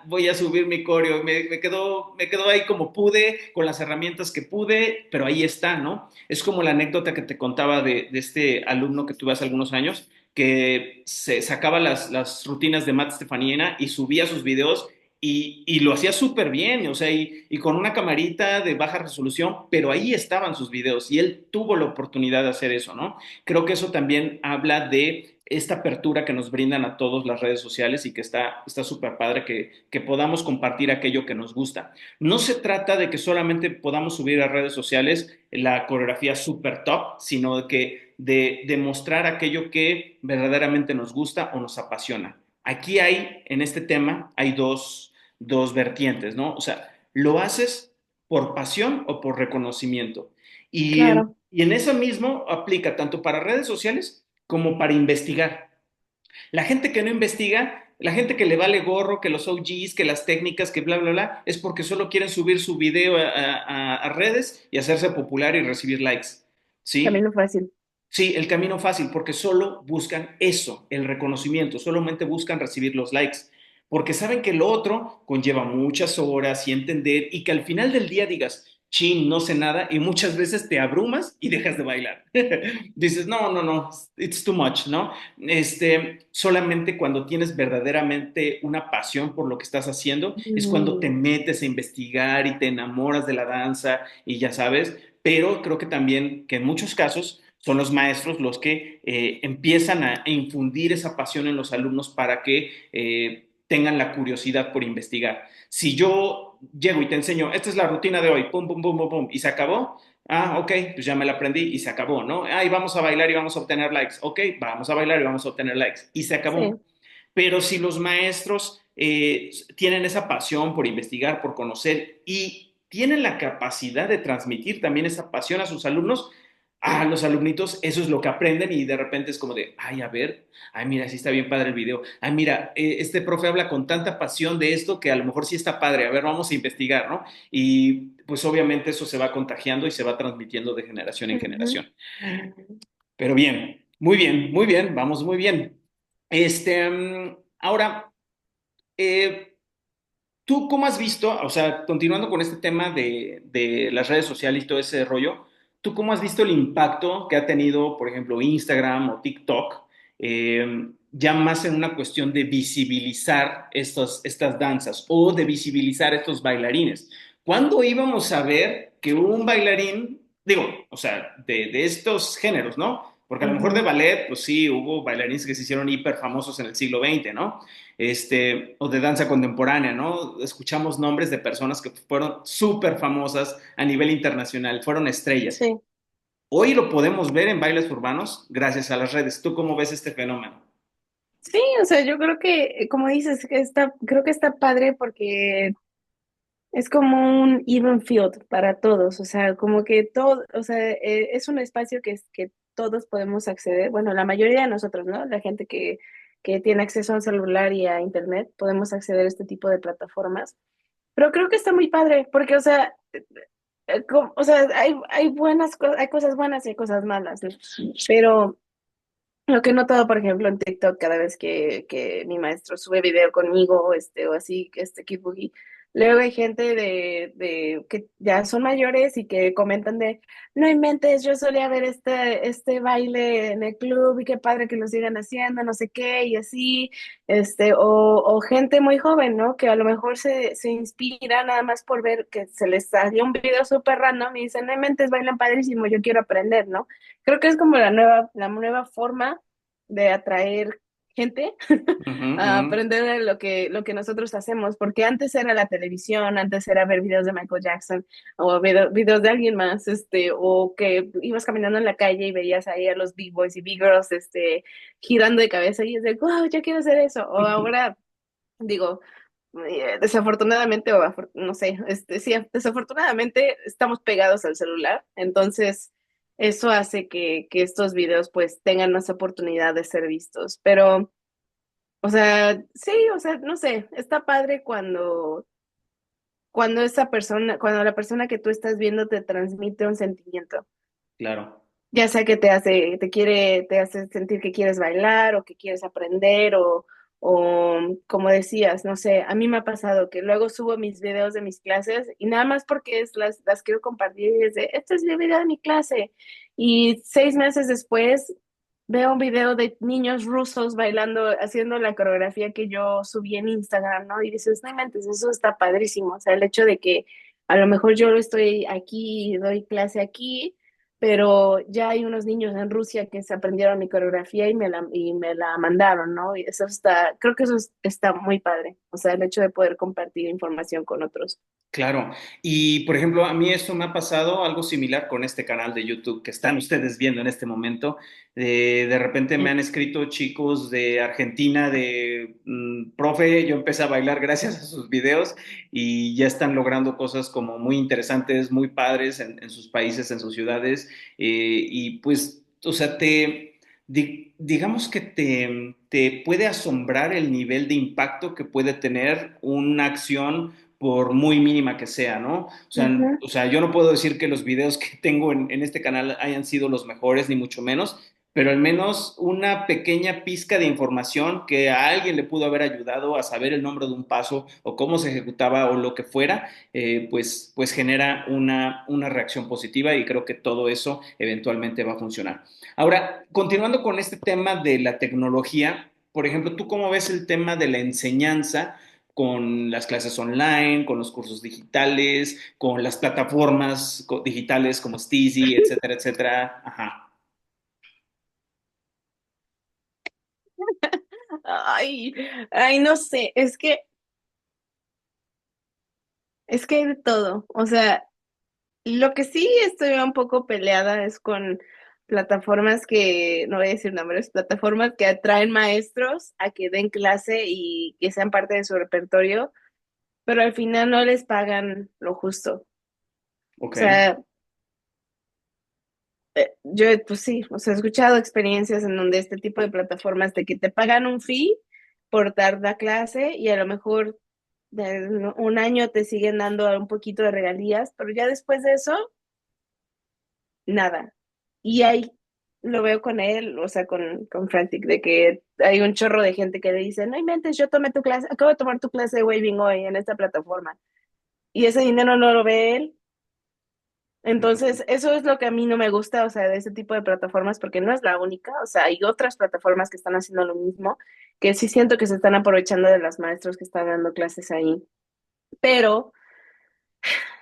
S1: voy a subir mi coreo, me quedó ahí como pude, con las herramientas que pude, pero ahí está, ¿no? Es como la anécdota que te contaba de este alumno que tuve hace algunos años, que se sacaba las rutinas de Matt Stefaniena y subía sus videos y lo hacía súper bien, o sea, y con una camarita de baja resolución, pero ahí estaban sus videos y él tuvo la oportunidad de hacer eso, ¿no? Creo que eso también habla de esta apertura que nos brindan a todos las redes sociales y que está súper padre que podamos compartir aquello que nos gusta. No se trata de que solamente podamos subir a redes sociales la coreografía súper top, sino de mostrar aquello que verdaderamente nos gusta o nos apasiona. Aquí en este tema, hay dos vertientes, ¿no? O sea, lo haces por pasión o por reconocimiento.
S2: Claro.
S1: Y en eso mismo aplica tanto para redes sociales como para investigar. La gente que no investiga, la gente que le vale gorro, que los OGs, que las técnicas, que bla, bla, bla, es porque solo quieren subir su video a redes y hacerse popular y recibir likes. ¿Sí?
S2: Camino fácil.
S1: Sí, el camino fácil, porque solo buscan eso, el reconocimiento, solamente buscan recibir los likes, porque saben que lo otro conlleva muchas horas y entender y que al final del día digas, chin, no sé nada y muchas veces te abrumas y dejas de bailar. Dices, no, no, no, it's too much, ¿no? Solamente cuando tienes verdaderamente una pasión por lo que estás haciendo es cuando te
S2: Mm,
S1: metes a investigar y te enamoras de la danza y ya sabes, pero creo que también que en muchos casos son los maestros los que empiezan a infundir esa pasión en los alumnos para que tengan la curiosidad por investigar. Si yo llego y te enseño, esta es la rutina de hoy, pum, pum, pum, pum, pum, y se acabó, ok, pues ya me la aprendí y se acabó, ¿no? Y vamos a bailar y vamos a obtener likes, ok, vamos a bailar y vamos a obtener likes, y se acabó.
S2: sí.
S1: Pero si los maestros tienen esa pasión por investigar, por conocer y tienen la capacidad de transmitir también esa pasión a sus alumnos, a los alumnitos eso es lo que aprenden y de repente es como de, ay, a ver, ay, mira, sí está bien padre el video, ay, mira, este profe habla con tanta pasión de esto que a lo mejor sí está padre, a ver, vamos a investigar, ¿no? Y pues obviamente eso se va contagiando y se va transmitiendo de generación en
S2: Ujú.
S1: generación. Pero muy bien, vamos muy bien. Ahora, eh, ¿tú cómo has visto, o sea, continuando con este tema de las redes sociales y todo ese rollo, ¿tú cómo has visto el impacto que ha tenido, por ejemplo, Instagram o TikTok, ya más en una cuestión de visibilizar estas danzas o de visibilizar estos bailarines? ¿Cuándo íbamos a ver que un bailarín, digo, o sea, de estos géneros, ¿no? Porque a lo mejor de
S2: Ujú.
S1: ballet, pues sí, hubo bailarines que se hicieron hiper famosos en el siglo XX, ¿no? O de danza contemporánea, ¿no? Escuchamos nombres de personas que fueron súper famosas a nivel internacional, fueron estrellas.
S2: Sí.
S1: Hoy lo podemos ver en bailes urbanos gracias a las redes. ¿Tú cómo ves este fenómeno?
S2: Sí, o sea, yo creo que, como dices, que creo que está padre porque es como un even field para todos, o sea, como que todo, o sea, es un espacio que todos podemos acceder, bueno, la mayoría de nosotros, ¿no? La gente que tiene acceso a un celular y a internet, podemos acceder a este tipo de plataformas. Pero creo que está muy padre, porque, o sea, o sea, hay buenas cosas, hay cosas buenas y hay cosas malas, ¿no? Pero lo que he notado, por ejemplo, en TikTok, cada vez que mi maestro sube video conmigo, o así, Kid Boogie, luego hay gente que ya son mayores y que comentan de, no inventes, yo solía ver este baile en el club y qué padre que lo sigan haciendo, no sé qué, y así, o gente muy joven, ¿no? Que a lo mejor se inspira nada más por ver que se les salió un video súper random y dicen, no inventes, bailan padrísimo, yo quiero aprender, ¿no? Creo que es como la nueva forma de atraer gente
S1: Ujú,
S2: a
S1: ujú.
S2: aprender de lo que nosotros hacemos, porque antes era la televisión, antes era ver videos de Michael Jackson o videos de alguien más, o que ibas caminando en la calle y veías ahí a los B-boys y B-girls, girando de cabeza y es de, wow, yo quiero hacer eso. O ahora, digo, desafortunadamente, no sé, sí, desafortunadamente estamos pegados al celular, entonces eso hace que estos videos pues tengan más oportunidad de ser vistos, pero, o sea, sí, o sea, no sé, está padre cuando la persona que tú estás viendo te transmite un sentimiento.
S1: Claro.
S2: Ya sea que te hace sentir que quieres bailar o que quieres aprender o como decías, no sé, a mí me ha pasado que luego subo mis videos de mis clases y nada más porque las quiero compartir y es de, este es el video de mi clase. Y 6 meses después veo un video de niños rusos bailando, haciendo la coreografía que yo subí en Instagram, ¿no? Y dices, no inventes, eso está padrísimo. O sea, el hecho de que a lo mejor yo estoy aquí, doy clase aquí, pero ya hay unos niños en Rusia que se aprendieron mi coreografía y me la mandaron, ¿no? Y eso creo que está muy padre, o sea, el hecho de poder compartir información con otros.
S1: Claro, y por ejemplo, a mí esto me ha pasado algo similar con este canal de YouTube que están ustedes viendo en este momento. De repente me
S2: Sí.
S1: han escrito chicos de Argentina profe, yo empecé a bailar gracias a sus videos y ya están logrando cosas como muy interesantes, muy padres en sus países, en sus ciudades. Y pues, o sea, digamos que te puede asombrar el nivel de impacto que puede tener una acción por muy mínima que sea, ¿no?
S2: Ujú.
S1: O sea, yo no puedo decir que los videos que tengo en este canal hayan sido los mejores, ni mucho menos, pero al menos una pequeña pizca de información que a alguien le pudo haber ayudado a saber el nombre de un paso o cómo se ejecutaba o lo que fuera, pues genera una reacción positiva y creo que todo eso eventualmente va a funcionar. Ahora, continuando con este tema de la tecnología, por ejemplo, ¿tú cómo ves el tema de la enseñanza con las clases online, con los cursos digitales, con las plataformas digitales como Steezy, etcétera, etcétera? Ajá.
S2: Ay, ay, no sé, es que hay de todo, o sea, lo que sí estoy un poco peleada es con plataformas que, no voy a decir nombres, plataformas que atraen maestros a que den clase y que sean parte de su repertorio, pero al final no les pagan lo justo. O
S1: Ok,
S2: sea, yo pues sí, o sea, he escuchado experiencias en donde este tipo de plataformas de que te pagan un fee por dar la clase y a lo mejor de un año te siguen dando un poquito de regalías, pero ya después de eso nada. Y ahí lo veo con él, o sea, con Frantic, de que hay un chorro de gente que le dice, no inventes, yo tomé tu clase, acabo de tomar tu clase de waving hoy en esta plataforma. Y ese dinero no lo ve él, Entonces, eso es lo que a mí no me gusta, o sea, de ese tipo de plataformas, porque no es la única, o sea, hay otras plataformas que están haciendo lo mismo, que sí siento que se están aprovechando de los maestros que están dando clases ahí, pero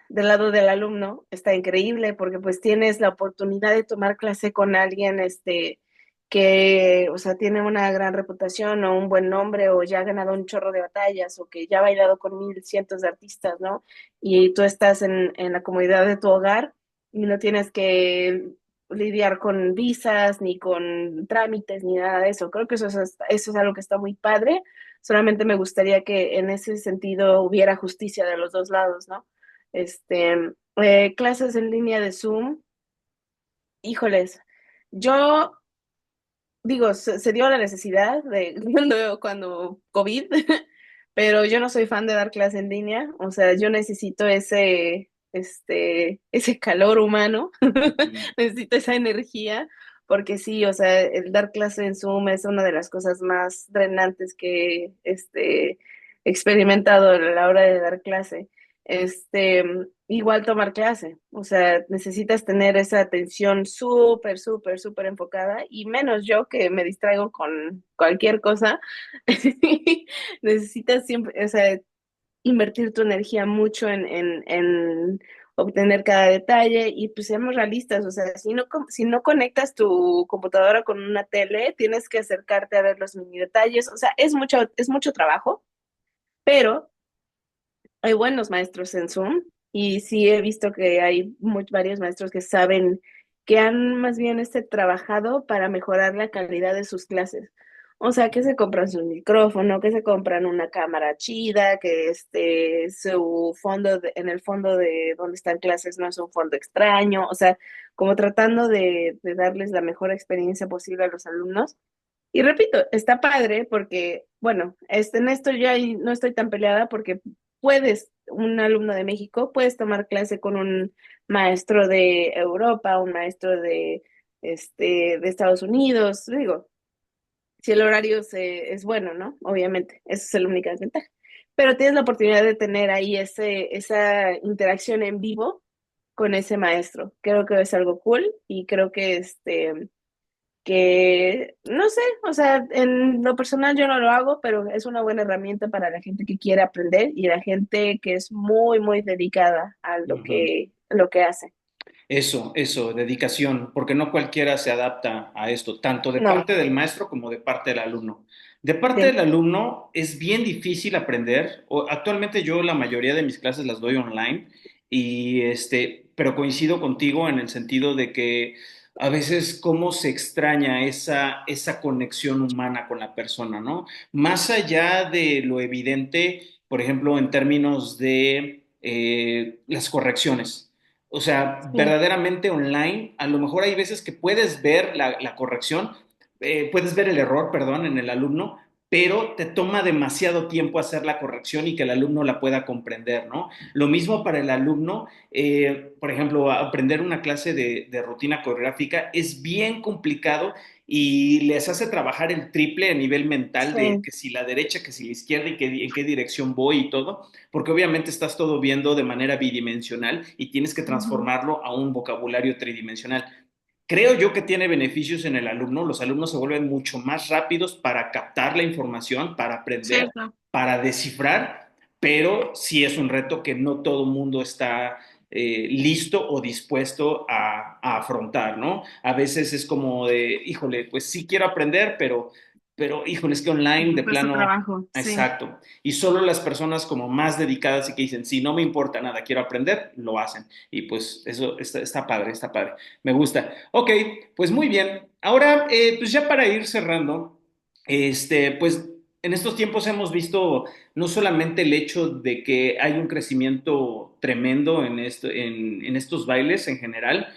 S2: del lado del alumno está increíble porque pues tienes la oportunidad de tomar clase con alguien que, o sea, tiene una gran reputación o un buen nombre o ya ha ganado un chorro de batallas o que ya ha bailado con mil cientos de artistas, ¿no? Y tú estás en la comodidad de tu hogar y no tienes que lidiar con visas ni con trámites ni nada de eso. Creo que eso es algo que está muy padre. Solamente me gustaría que en ese sentido hubiera justicia de los dos lados, ¿no? Clases en línea de Zoom, híjoles, yo digo, se dio la necesidad de cuando COVID, pero yo no soy fan de dar clase en línea, o sea, yo necesito ese calor humano,
S1: Ujú.
S2: necesito esa energía, porque sí, o sea, el dar clase en Zoom es una de las cosas más drenantes que he experimentado a la hora de dar clase. Igual tomar clase, o sea, necesitas tener esa atención súper, súper, súper enfocada y menos yo que me distraigo con cualquier cosa. Necesitas siempre, o sea, invertir tu energía mucho en obtener cada detalle y pues seamos realistas, o sea, si no conectas tu computadora con una tele, tienes que acercarte a ver los mini detalles, o sea, es mucho trabajo, pero hay buenos maestros en Zoom y sí he visto que hay varios maestros que saben que han más bien trabajado para mejorar la calidad de sus clases. O sea, que se compran su micrófono, que se compran una cámara chida, que su en el fondo de donde están clases no es un fondo extraño, o sea, como tratando de darles la mejor experiencia posible a los alumnos. Y repito, está padre porque, bueno, en esto yo ahí no estoy tan peleada porque un alumno de México, puedes tomar clase con un maestro de Europa, un maestro de Estados Unidos, digo, si el horario es bueno, ¿no? Obviamente, esa es la única desventaja. Pero tienes la oportunidad de tener ahí esa interacción en vivo con ese maestro. Creo que es algo cool y creo que no sé, o sea, en lo personal yo no lo hago, pero es una buena herramienta para la gente que quiere aprender y la gente que es muy, muy dedicada a
S1: Ujú.
S2: lo que hace.
S1: Eso, dedicación, porque no cualquiera se adapta a esto, tanto de
S2: No,
S1: parte del maestro como de parte del alumno. De parte del
S2: sí,
S1: alumno es bien difícil aprender. Actualmente yo la mayoría de mis clases las doy online y pero coincido contigo en el sentido de que a veces cómo se extraña esa conexión humana con la persona, ¿no? Más allá de lo evidente, por ejemplo, en términos de las correcciones. O sea,
S2: sí,
S1: verdaderamente online, a lo mejor hay veces que puedes ver la corrección, puedes ver el error, perdón, en el alumno, pero te toma demasiado tiempo hacer la corrección y que el alumno la pueda comprender, ¿no? Lo mismo para el alumno, por ejemplo, aprender una clase de rutina coreográfica es bien complicado y les hace trabajar el triple a nivel mental de
S2: sí,
S1: que si la derecha, que si la izquierda y que, en qué dirección voy y todo, porque obviamente estás todo viendo de manera bidimensional y tienes que
S2: ujú,
S1: transformarlo a un vocabulario tridimensional. Creo yo que tiene beneficios en el alumno, los alumnos se vuelven mucho más rápidos para captar la información, para aprender,
S2: cierto.
S1: para descifrar, pero sí es un reto que no todo el mundo está listo o dispuesto a afrontar, ¿no? A veces es como de, híjole, pues sí quiero aprender, pero híjole, es que online de
S2: Cuesta
S1: plano,
S2: trabajo, sí.
S1: exacto. Y solo las personas como más dedicadas y que dicen, sí, no me importa nada, quiero aprender, lo hacen. Y pues eso está padre, está padre. Me gusta. Ok, pues muy bien. Ahora, pues ya para ir cerrando, pues en estos tiempos hemos visto no solamente el hecho de que hay un crecimiento tremendo en estos bailes en general,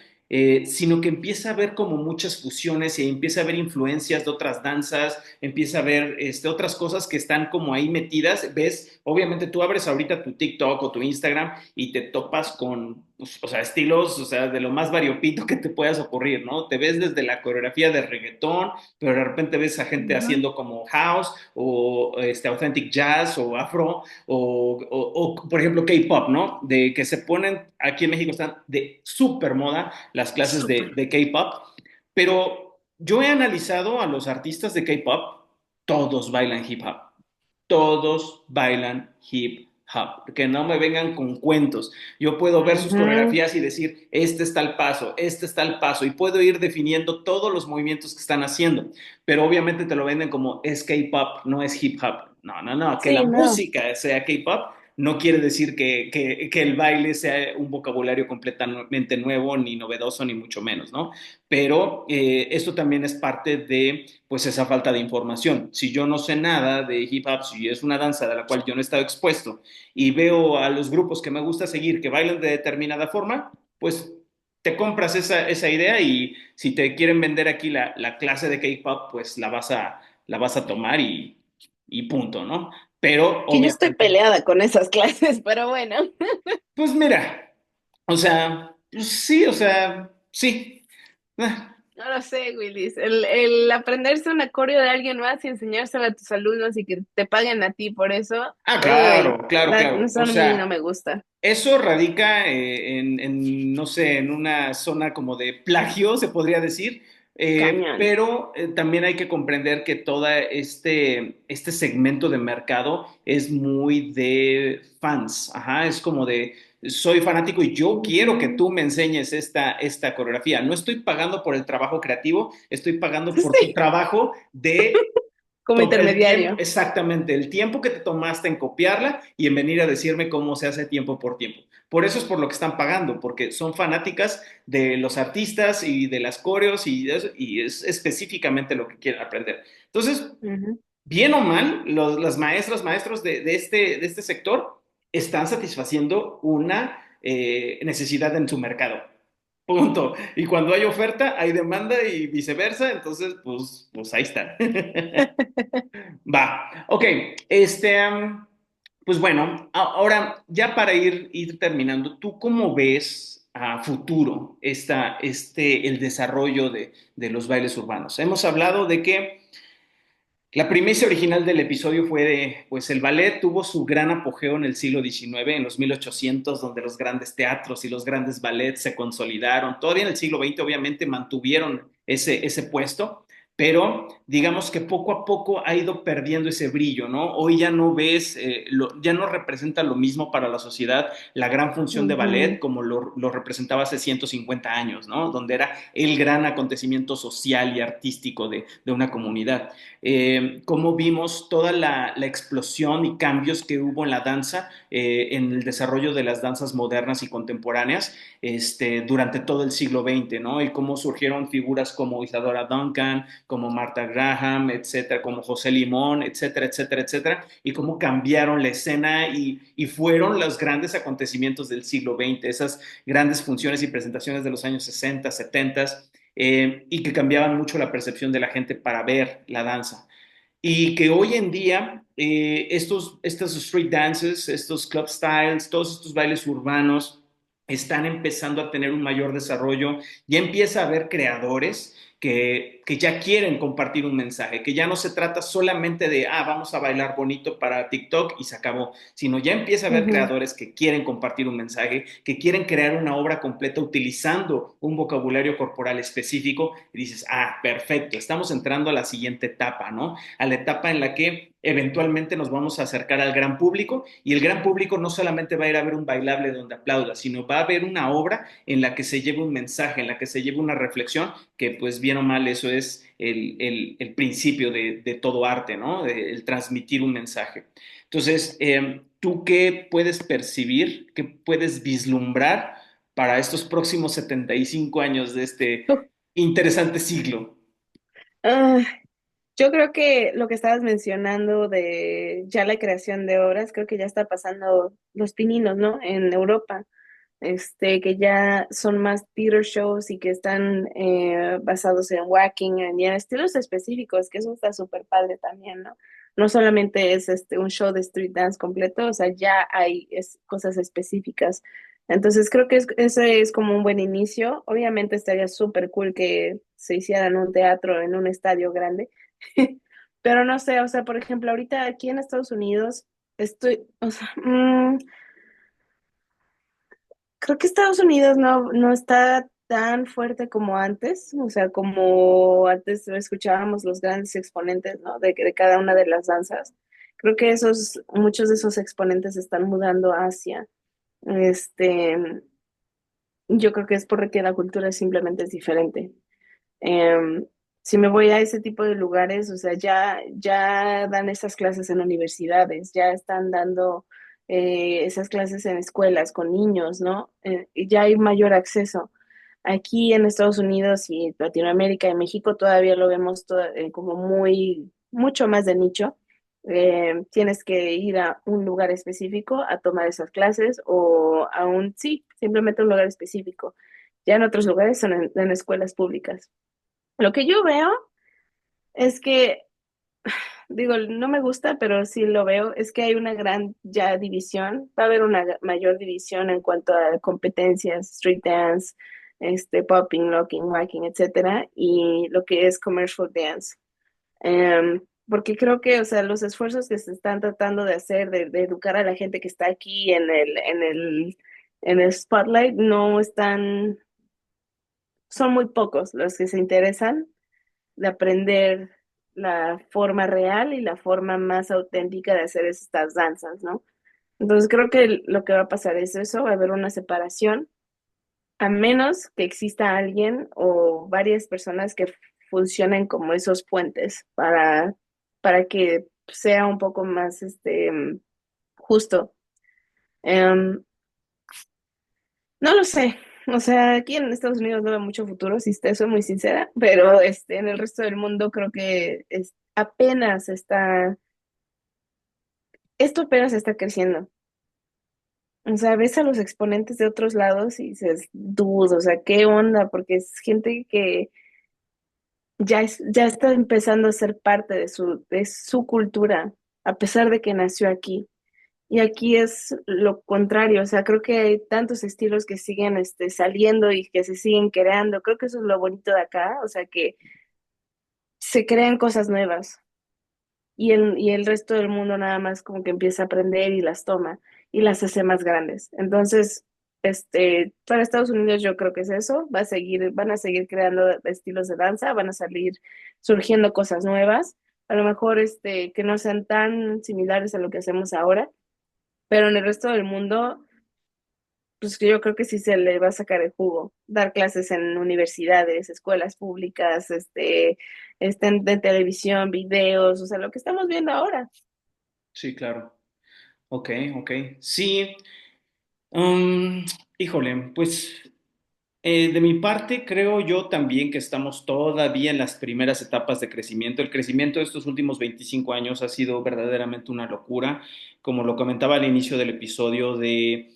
S1: sino que empieza a haber como muchas fusiones y empieza a haber influencias de otras danzas, empieza a haber otras cosas que están como ahí metidas. Ves, obviamente tú abres ahorita tu TikTok o tu Instagram y te topas con pues, o sea, estilos, o sea, de lo más variopinto que te puedas ocurrir, ¿no? Te ves desde la coreografía de reggaetón, pero de repente ves a gente
S2: Ujú.
S1: haciendo como house o authentic jazz o afro o, por ejemplo, K-pop, ¿no? De que se ponen, aquí en México están de súper moda las clases
S2: Súper.
S1: de K-pop, pero yo he analizado a los artistas de K-pop, todos bailan hip hop, todos bailan hip hop, que no me vengan con cuentos. Yo puedo ver sus
S2: Ujú.
S1: coreografías y decir, este está el paso, este está el paso, y puedo ir definiendo todos los movimientos que están haciendo, pero obviamente te lo venden como es K-pop, no es hip hop. No, no, no, que la
S2: Sí, no.
S1: música sea K-pop no quiere decir que el baile sea un vocabulario completamente nuevo, ni novedoso, ni mucho menos, ¿no? Pero esto también es parte de pues esa falta de información. Si yo no sé nada de hip hop, si es una danza de la cual yo no he estado expuesto y veo a los grupos que me gusta seguir que bailan de determinada forma, pues te compras esa idea y si te quieren vender aquí la clase de K-pop, pues la vas a tomar y punto, ¿no? Pero
S2: Que yo estoy
S1: obviamente,
S2: peleada con esas clases, pero bueno.
S1: pues mira, o sea, pues sí, o sea, sí. Ah,
S2: No lo sé, Willis. El aprenderse un coreo de alguien más y enseñárselo a tus alumnos y que te paguen a ti por eso, uy,
S1: claro, claro, claro.
S2: eso
S1: O
S2: a mí no
S1: sea,
S2: me gusta.
S1: eso radica no sé, en una zona como de plagio, se podría decir,
S2: Cañón.
S1: pero también hay que comprender que todo este segmento de mercado es muy de fans, ajá, es como de, soy fanático y yo quiero que
S2: Ujú.
S1: tú me enseñes esta coreografía. No estoy pagando por el trabajo creativo, estoy pagando por tu
S2: Sí,
S1: trabajo de
S2: como
S1: el tiempo,
S2: intermediario.
S1: exactamente, el tiempo que te tomaste en copiarla y en venir a decirme cómo se hace tiempo por tiempo. Por eso es por lo que están pagando, porque son fanáticas de los artistas y de las coreos y es específicamente lo que quieren aprender. Entonces,
S2: Ujú.
S1: bien o mal, las maestras, maestros de este sector están satisfaciendo una necesidad en su mercado. Punto. Y cuando hay oferta, hay demanda y viceversa, entonces, pues ahí está. Va, ok, pues bueno, ahora ya para ir terminando, ¿tú cómo ves a futuro el desarrollo de los bailes urbanos? Hemos hablado de que la premisa original del episodio fue pues el ballet tuvo su gran apogeo en el siglo XIX, en los 1800, donde los grandes teatros y los grandes ballets se consolidaron. Todavía en el siglo XX, obviamente, mantuvieron ese puesto, pero digamos que poco a poco ha ido perdiendo ese brillo, ¿no? Hoy ya no ves, ya no representa lo mismo para la sociedad la gran función de ballet
S2: Ujú.
S1: como lo representaba hace 150 años, ¿no? Donde era el gran acontecimiento social y artístico de una comunidad. Cómo vimos toda la explosión y cambios que hubo en la danza, en el desarrollo de las danzas modernas y contemporáneas durante todo el siglo XX, ¿no? Y cómo surgieron figuras como Isadora Duncan, como Martha Graham, etcétera, como José Limón, etcétera, etcétera, etcétera, y cómo cambiaron la escena y fueron los grandes acontecimientos del siglo XX, esas grandes funciones y presentaciones de los años 60, 70, y que cambiaban mucho la percepción de la gente para ver la danza. Y que hoy en día estos street dances, estos club styles, todos estos bailes urbanos están empezando a tener un mayor desarrollo. Ya empieza a haber creadores que ya quieren compartir un mensaje, que ya no se trata solamente de, vamos a bailar bonito para TikTok y se acabó, sino ya empieza a haber
S2: Ujú.
S1: creadores que quieren compartir un mensaje, que quieren crear una obra completa utilizando un vocabulario corporal específico y dices, perfecto, estamos entrando a la siguiente etapa, ¿no? A la etapa en la que eventualmente nos vamos a acercar al gran público y el gran público no solamente va a ir a ver un bailable donde aplauda, sino va a ver una obra en la que se lleve un mensaje, en la que se lleve una reflexión, que pues bien o mal eso es el principio de todo arte, ¿no? El transmitir un mensaje. Entonces, ¿tú qué puedes percibir, qué puedes vislumbrar para estos próximos 75 años de este
S2: Uf.
S1: interesante siglo?
S2: Ah, yo creo que lo que estabas mencionando de ya la creación de obras, creo que ya está pasando los pininos, ¿no? En Europa, que ya son más theater shows y que están basados en walking y en estilos específicos, que eso está súper padre también, ¿no? No solamente es un show de street dance completo, o sea, ya hay cosas específicas. Entonces creo que ese es como un buen inicio. Obviamente estaría súper cool que se hiciera en un teatro, en un estadio grande, pero no sé, o sea, por ejemplo, ahorita aquí en Estados Unidos o sea, creo que Estados Unidos no está tan fuerte como antes, o sea, como antes escuchábamos los grandes exponentes, ¿no? De cada una de las danzas. Creo que muchos de esos exponentes están mudando a Asia. Este, yo creo que es porque la cultura simplemente es diferente. Em, si me voy a ese tipo de lugares, o sea, ya dan esas clases en universidades, ya están dando esas clases en escuelas con niños, ¿no? Y ya hay mayor acceso. Aquí en Estados Unidos y Latinoamérica y México todavía lo vemos como mucho más de nicho. Tienes que ir a un lugar específico a tomar esas clases o sí, simplemente un lugar específico. Ya en otros lugares son en escuelas públicas. Lo que yo veo es que, digo, no me gusta, pero sí lo veo, es que hay una gran ya división, va a haber una mayor división en cuanto a competencias, street dance, popping, locking, wacking, etcétera, y lo que es commercial dance. Porque creo que, o sea, los esfuerzos que se están tratando de hacer, de educar a la gente que está aquí en el spotlight, no están, son muy pocos los que se interesan de aprender la forma real y la forma más auténtica de hacer estas danzas, ¿no? Entonces creo que lo que va a pasar es eso, va a haber una separación, a menos que exista alguien o varias personas que funcionen como esos puentes para que sea un poco más justo. Em, no lo sé. O sea, aquí en Estados Unidos no veo mucho futuro, si te soy muy sincera, pero en el resto del mundo creo que esto apenas está creciendo. O sea, ves a los exponentes de otros lados y dices, dude, o sea, ¿qué onda? Porque es gente que ya está empezando a ser parte de su cultura, a pesar de que nació aquí. Y aquí es lo contrario, o sea, creo que hay tantos estilos que siguen saliendo y que se siguen creando. Creo que eso es lo bonito de acá, o sea, que se crean cosas nuevas y el resto del mundo nada más como que empieza a aprender y las toma y las hace más grandes. Entonces, para Estados Unidos yo creo que es eso, van a seguir creando estilos de danza, van a salir surgiendo cosas nuevas, a lo mejor que no sean tan similares a lo que hacemos ahora, pero en el resto del mundo pues que yo creo que sí se le va a sacar el jugo, dar clases en universidades, escuelas públicas, de televisión, videos, o sea, lo que estamos viendo ahora.
S1: Sí, claro. Ok, ok. Sí, um, híjole, pues de mi parte, creo yo también que estamos todavía en las primeras etapas de crecimiento. El crecimiento de estos últimos 25 años ha sido verdaderamente una locura. Como lo comentaba al inicio del episodio, de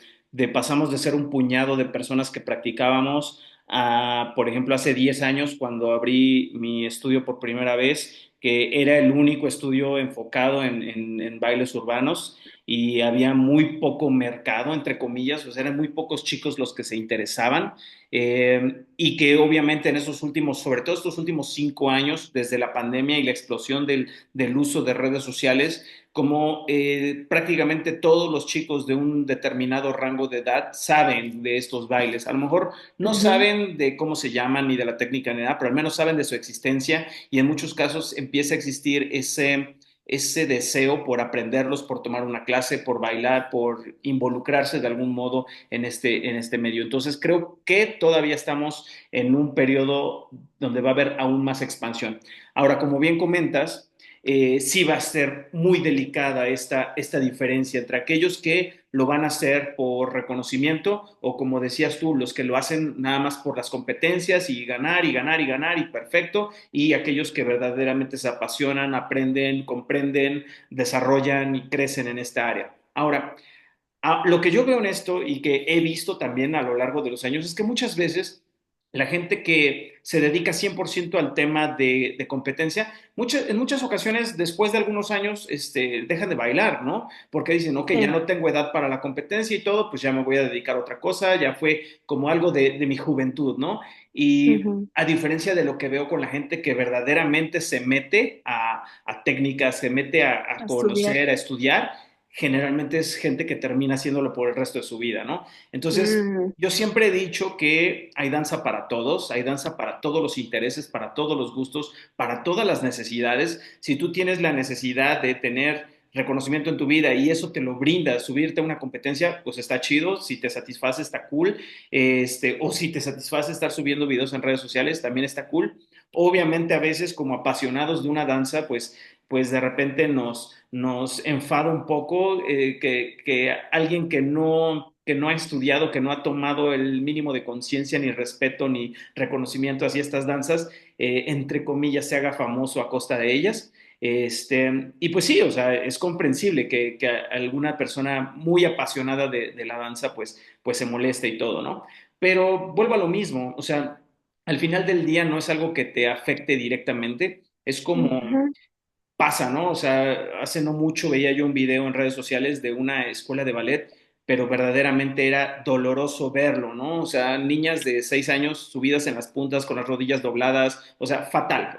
S1: pasamos de ser un puñado de personas que practicábamos a, por ejemplo, hace 10 años cuando abrí mi estudio por primera vez, que era el único estudio enfocado en bailes urbanos y había muy poco mercado, entre comillas, o sea, eran muy pocos chicos los que se interesaban y que obviamente en esos últimos, sobre todo estos últimos 5 años, desde la pandemia y la explosión del uso de redes sociales, como prácticamente todos los chicos de un determinado rango de edad saben de estos bailes. A lo mejor no
S2: Ujú,
S1: saben de cómo se llaman ni de la técnica ni nada, pero al menos saben de su existencia y en muchos casos empieza a existir ese deseo por aprenderlos, por tomar una clase, por bailar, por involucrarse de algún modo en este medio. Entonces creo que todavía estamos en un periodo donde va a haber aún más expansión. Ahora, como bien comentas, sí va a ser muy delicada esta diferencia entre aquellos que lo van a hacer por reconocimiento o como decías tú, los que lo hacen nada más por las competencias y ganar y ganar y ganar y perfecto, y aquellos que verdaderamente se apasionan, aprenden, comprenden, desarrollan y crecen en esta área. Ahora, lo que yo veo en esto y que he visto también a lo largo de los años es que muchas veces la gente que se dedica 100% al tema de competencia, en muchas ocasiones, después de algunos años, dejan de bailar, ¿no? Porque dicen, ok, ya
S2: Sí.
S1: no tengo edad para la competencia y todo, pues ya me voy a dedicar a otra cosa, ya fue como algo de mi juventud, ¿no? Y
S2: Ujú.
S1: a diferencia de lo que veo con la gente que verdaderamente se mete a técnicas, se mete a
S2: A estudiar.
S1: conocer, a estudiar, generalmente es gente que termina haciéndolo por el resto de su vida, ¿no? Entonces,
S2: Mm,
S1: yo siempre he dicho que hay danza para todos, hay danza para todos los intereses, para todos los gustos, para todas las necesidades. Si tú tienes la necesidad de tener reconocimiento en tu vida y eso te lo brinda subirte a una competencia, pues está chido, si te satisface está cool, o si te satisface estar subiendo videos en redes sociales, también está cool. Obviamente a veces como apasionados de una danza, pues de repente nos enfada un poco que alguien que no ha estudiado, que no ha tomado el mínimo de conciencia, ni respeto, ni reconocimiento hacia estas danzas, entre comillas, se haga famoso a costa de ellas. Y pues sí, o sea, es comprensible que alguna persona muy apasionada de la danza, pues se moleste y todo, ¿no? Pero vuelvo a lo mismo, o sea, al final del día no es algo que te afecte directamente, es como
S2: ujú.
S1: pasa, ¿no? O sea, hace no mucho veía yo un video en redes sociales de una escuela de ballet, pero verdaderamente era doloroso verlo, ¿no? O sea, niñas de 6 años subidas en las puntas con las rodillas dobladas, o sea, fatal,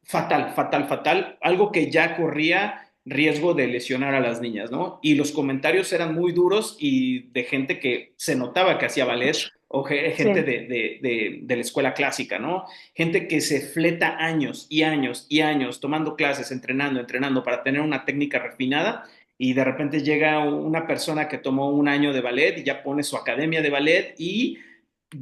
S1: fatal, fatal, algo que ya corría riesgo de lesionar a las niñas, ¿no? Y los comentarios eran muy duros y de gente que se notaba que hacía ballet o gente
S2: Sí.
S1: de la escuela clásica, ¿no? Gente que se fleta años y años y años tomando clases, entrenando, entrenando para tener una técnica refinada y de repente llega una persona que tomó un año de ballet y ya pone su academia de ballet y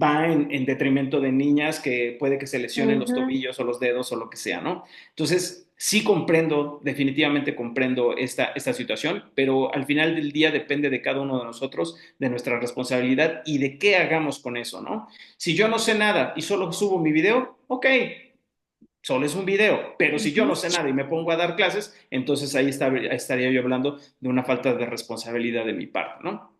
S1: va en detrimento de niñas que puede que se lesionen los
S2: Ujú.
S1: tobillos o los dedos o lo que sea, ¿no? Entonces, sí comprendo, definitivamente comprendo esta situación, pero al final del día depende de cada uno de nosotros, de nuestra responsabilidad y de qué hagamos con eso, ¿no? Si yo no sé nada y solo subo mi video, ok, solo es un video, pero si yo no
S2: Ujú.
S1: sé nada y me pongo a dar clases, entonces ahí estaría yo hablando de una falta de responsabilidad de mi parte, ¿no?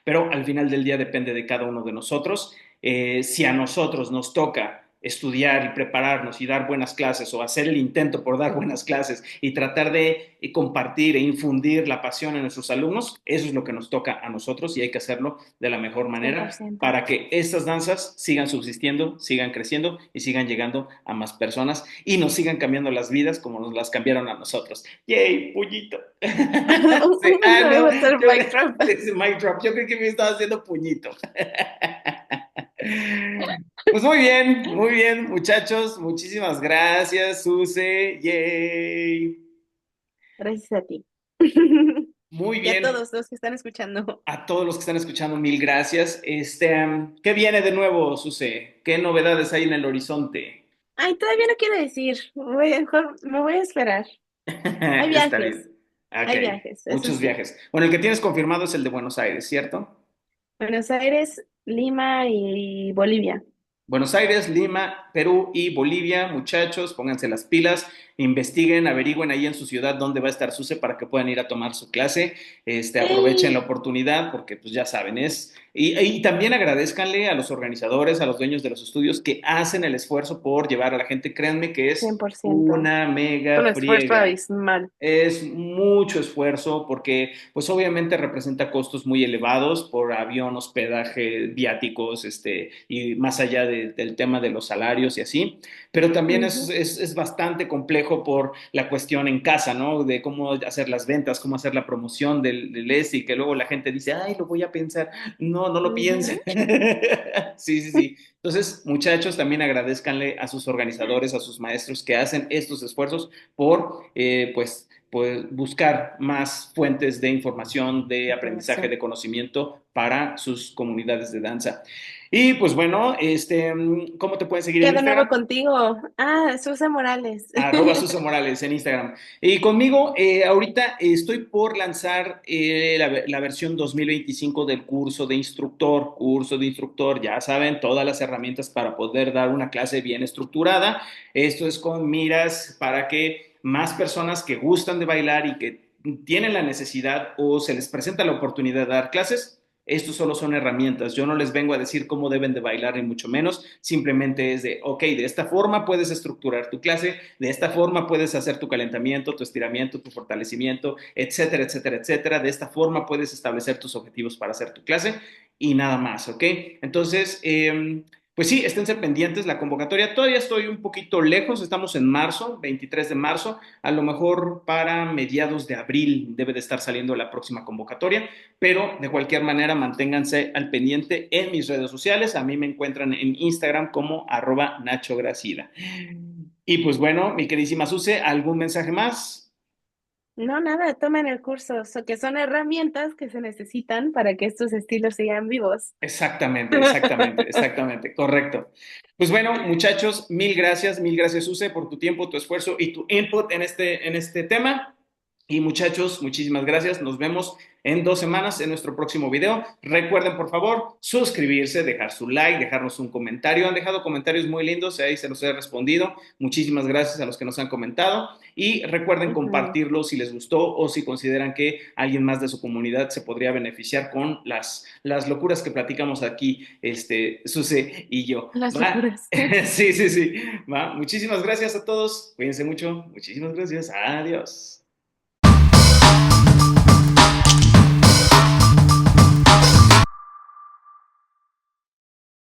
S1: Pero al final del día depende de cada uno de nosotros. Si a nosotros nos toca estudiar y prepararnos y dar buenas clases o hacer el intento por dar buenas clases y tratar de compartir e infundir la pasión en nuestros alumnos, eso es lo que nos toca a nosotros y hay que hacerlo de la mejor
S2: cien por
S1: manera
S2: ciento
S1: para que estas danzas sigan subsistiendo, sigan creciendo y sigan llegando a más personas y nos sigan cambiando las vidas como nos las cambiaron a nosotros. ¡Yay, puñito! Sí,
S2: Eso
S1: no,
S2: va a ser mic drop.
S1: es mic drop. Yo creo que me estaba haciendo puñito. Pues muy bien, muchachos. Muchísimas gracias, Suse. Yay.
S2: Gracias a ti.
S1: Muy
S2: Y a
S1: bien.
S2: todos los que están escuchando.
S1: A todos los que están escuchando, mil gracias. ¿Qué viene de nuevo, Suse? ¿Qué novedades hay en el horizonte?
S2: Ay, todavía no quiero decir. Mejor me voy a esperar. Hay
S1: Está
S2: viajes.
S1: bien. Ok,
S2: Hay viajes, eso
S1: muchos
S2: sí.
S1: viajes. Bueno, el que tienes confirmado es el de Buenos Aires, ¿cierto?
S2: Buenos Aires, Lima y Bolivia.
S1: Buenos Aires, Lima, Perú y Bolivia, muchachos, pónganse las pilas, investiguen, averigüen ahí en su ciudad dónde va a estar Suse para que puedan ir a tomar su clase, aprovechen la
S2: Sí,
S1: oportunidad porque pues ya saben, y también agradezcanle a los organizadores, a los dueños de los estudios que hacen el esfuerzo por llevar a la gente, créanme que
S2: cien
S1: es
S2: por ciento.
S1: una
S2: Un
S1: mega
S2: esfuerzo
S1: friega.
S2: abismal.
S1: Es mucho esfuerzo porque pues obviamente representa costos muy elevados por avión, hospedaje, viáticos, y más allá del tema de los salarios y así, pero también
S2: Ujú,
S1: es bastante complejo por la cuestión en casa, ¿no? De cómo hacer las ventas, cómo hacer la promoción del y que luego la gente dice, ay, lo voy a pensar. No, no lo
S2: ujú.
S1: piense. Sí, sí, sí. Entonces, muchachos, también agradezcanle a sus organizadores, a sus maestros que hacen estos esfuerzos por, pues buscar más fuentes de información, de aprendizaje,
S2: Información.
S1: de conocimiento para sus comunidades de danza. Y pues bueno, ¿cómo te pueden seguir
S2: ¿Qué
S1: en
S2: de nuevo
S1: Instagram?
S2: contigo? Ah, Susa Morales.
S1: Arroba Suso Morales en Instagram. Y conmigo, ahorita estoy por lanzar la versión 2025 del curso de instructor, ya saben, todas las herramientas para poder dar una clase bien estructurada. Esto es con miras para que más personas que gustan de bailar y que tienen la necesidad o se les presenta la oportunidad de dar clases, Estos solo son herramientas. Yo no les vengo a decir cómo deben de bailar, ni mucho menos. Simplemente es de, ok, de esta forma puedes estructurar tu clase, de esta forma puedes hacer tu calentamiento, tu estiramiento, tu fortalecimiento, etcétera, etcétera, etcétera. De esta forma puedes establecer tus objetivos para hacer tu clase y nada más, ¿ok? Entonces, pues sí, esténse pendientes la convocatoria. Todavía estoy un poquito lejos, estamos en marzo, 23 de marzo. A lo mejor para mediados de abril debe de estar saliendo la próxima convocatoria, pero de cualquier manera manténganse al pendiente en mis redes sociales. A mí me encuentran en Instagram como @NachoGracida. Y pues bueno, mi queridísima Suse, ¿algún mensaje más?
S2: No, nada, tomen el curso, que son herramientas que se necesitan para que estos estilos sigan vivos.
S1: Exactamente, exactamente, exactamente, correcto. Pues bueno, muchachos, mil gracias, Suse, por tu tiempo, tu esfuerzo y tu input en este tema. Y muchachos, muchísimas gracias. Nos vemos en 2 semanas en nuestro próximo video. Recuerden, por favor, suscribirse, dejar su like, dejarnos un comentario. Han dejado comentarios muy lindos, ahí se los he respondido. Muchísimas gracias a los que nos han comentado. Y recuerden
S2: Ujú.
S1: compartirlo si les gustó o si consideran que alguien más de su comunidad se podría beneficiar con las locuras que platicamos aquí, Suse y yo.
S2: Las
S1: ¿Va?
S2: locuras.
S1: Sí, sí, sí. ¿Va? Muchísimas gracias a todos. Cuídense mucho. Muchísimas gracias. Adiós.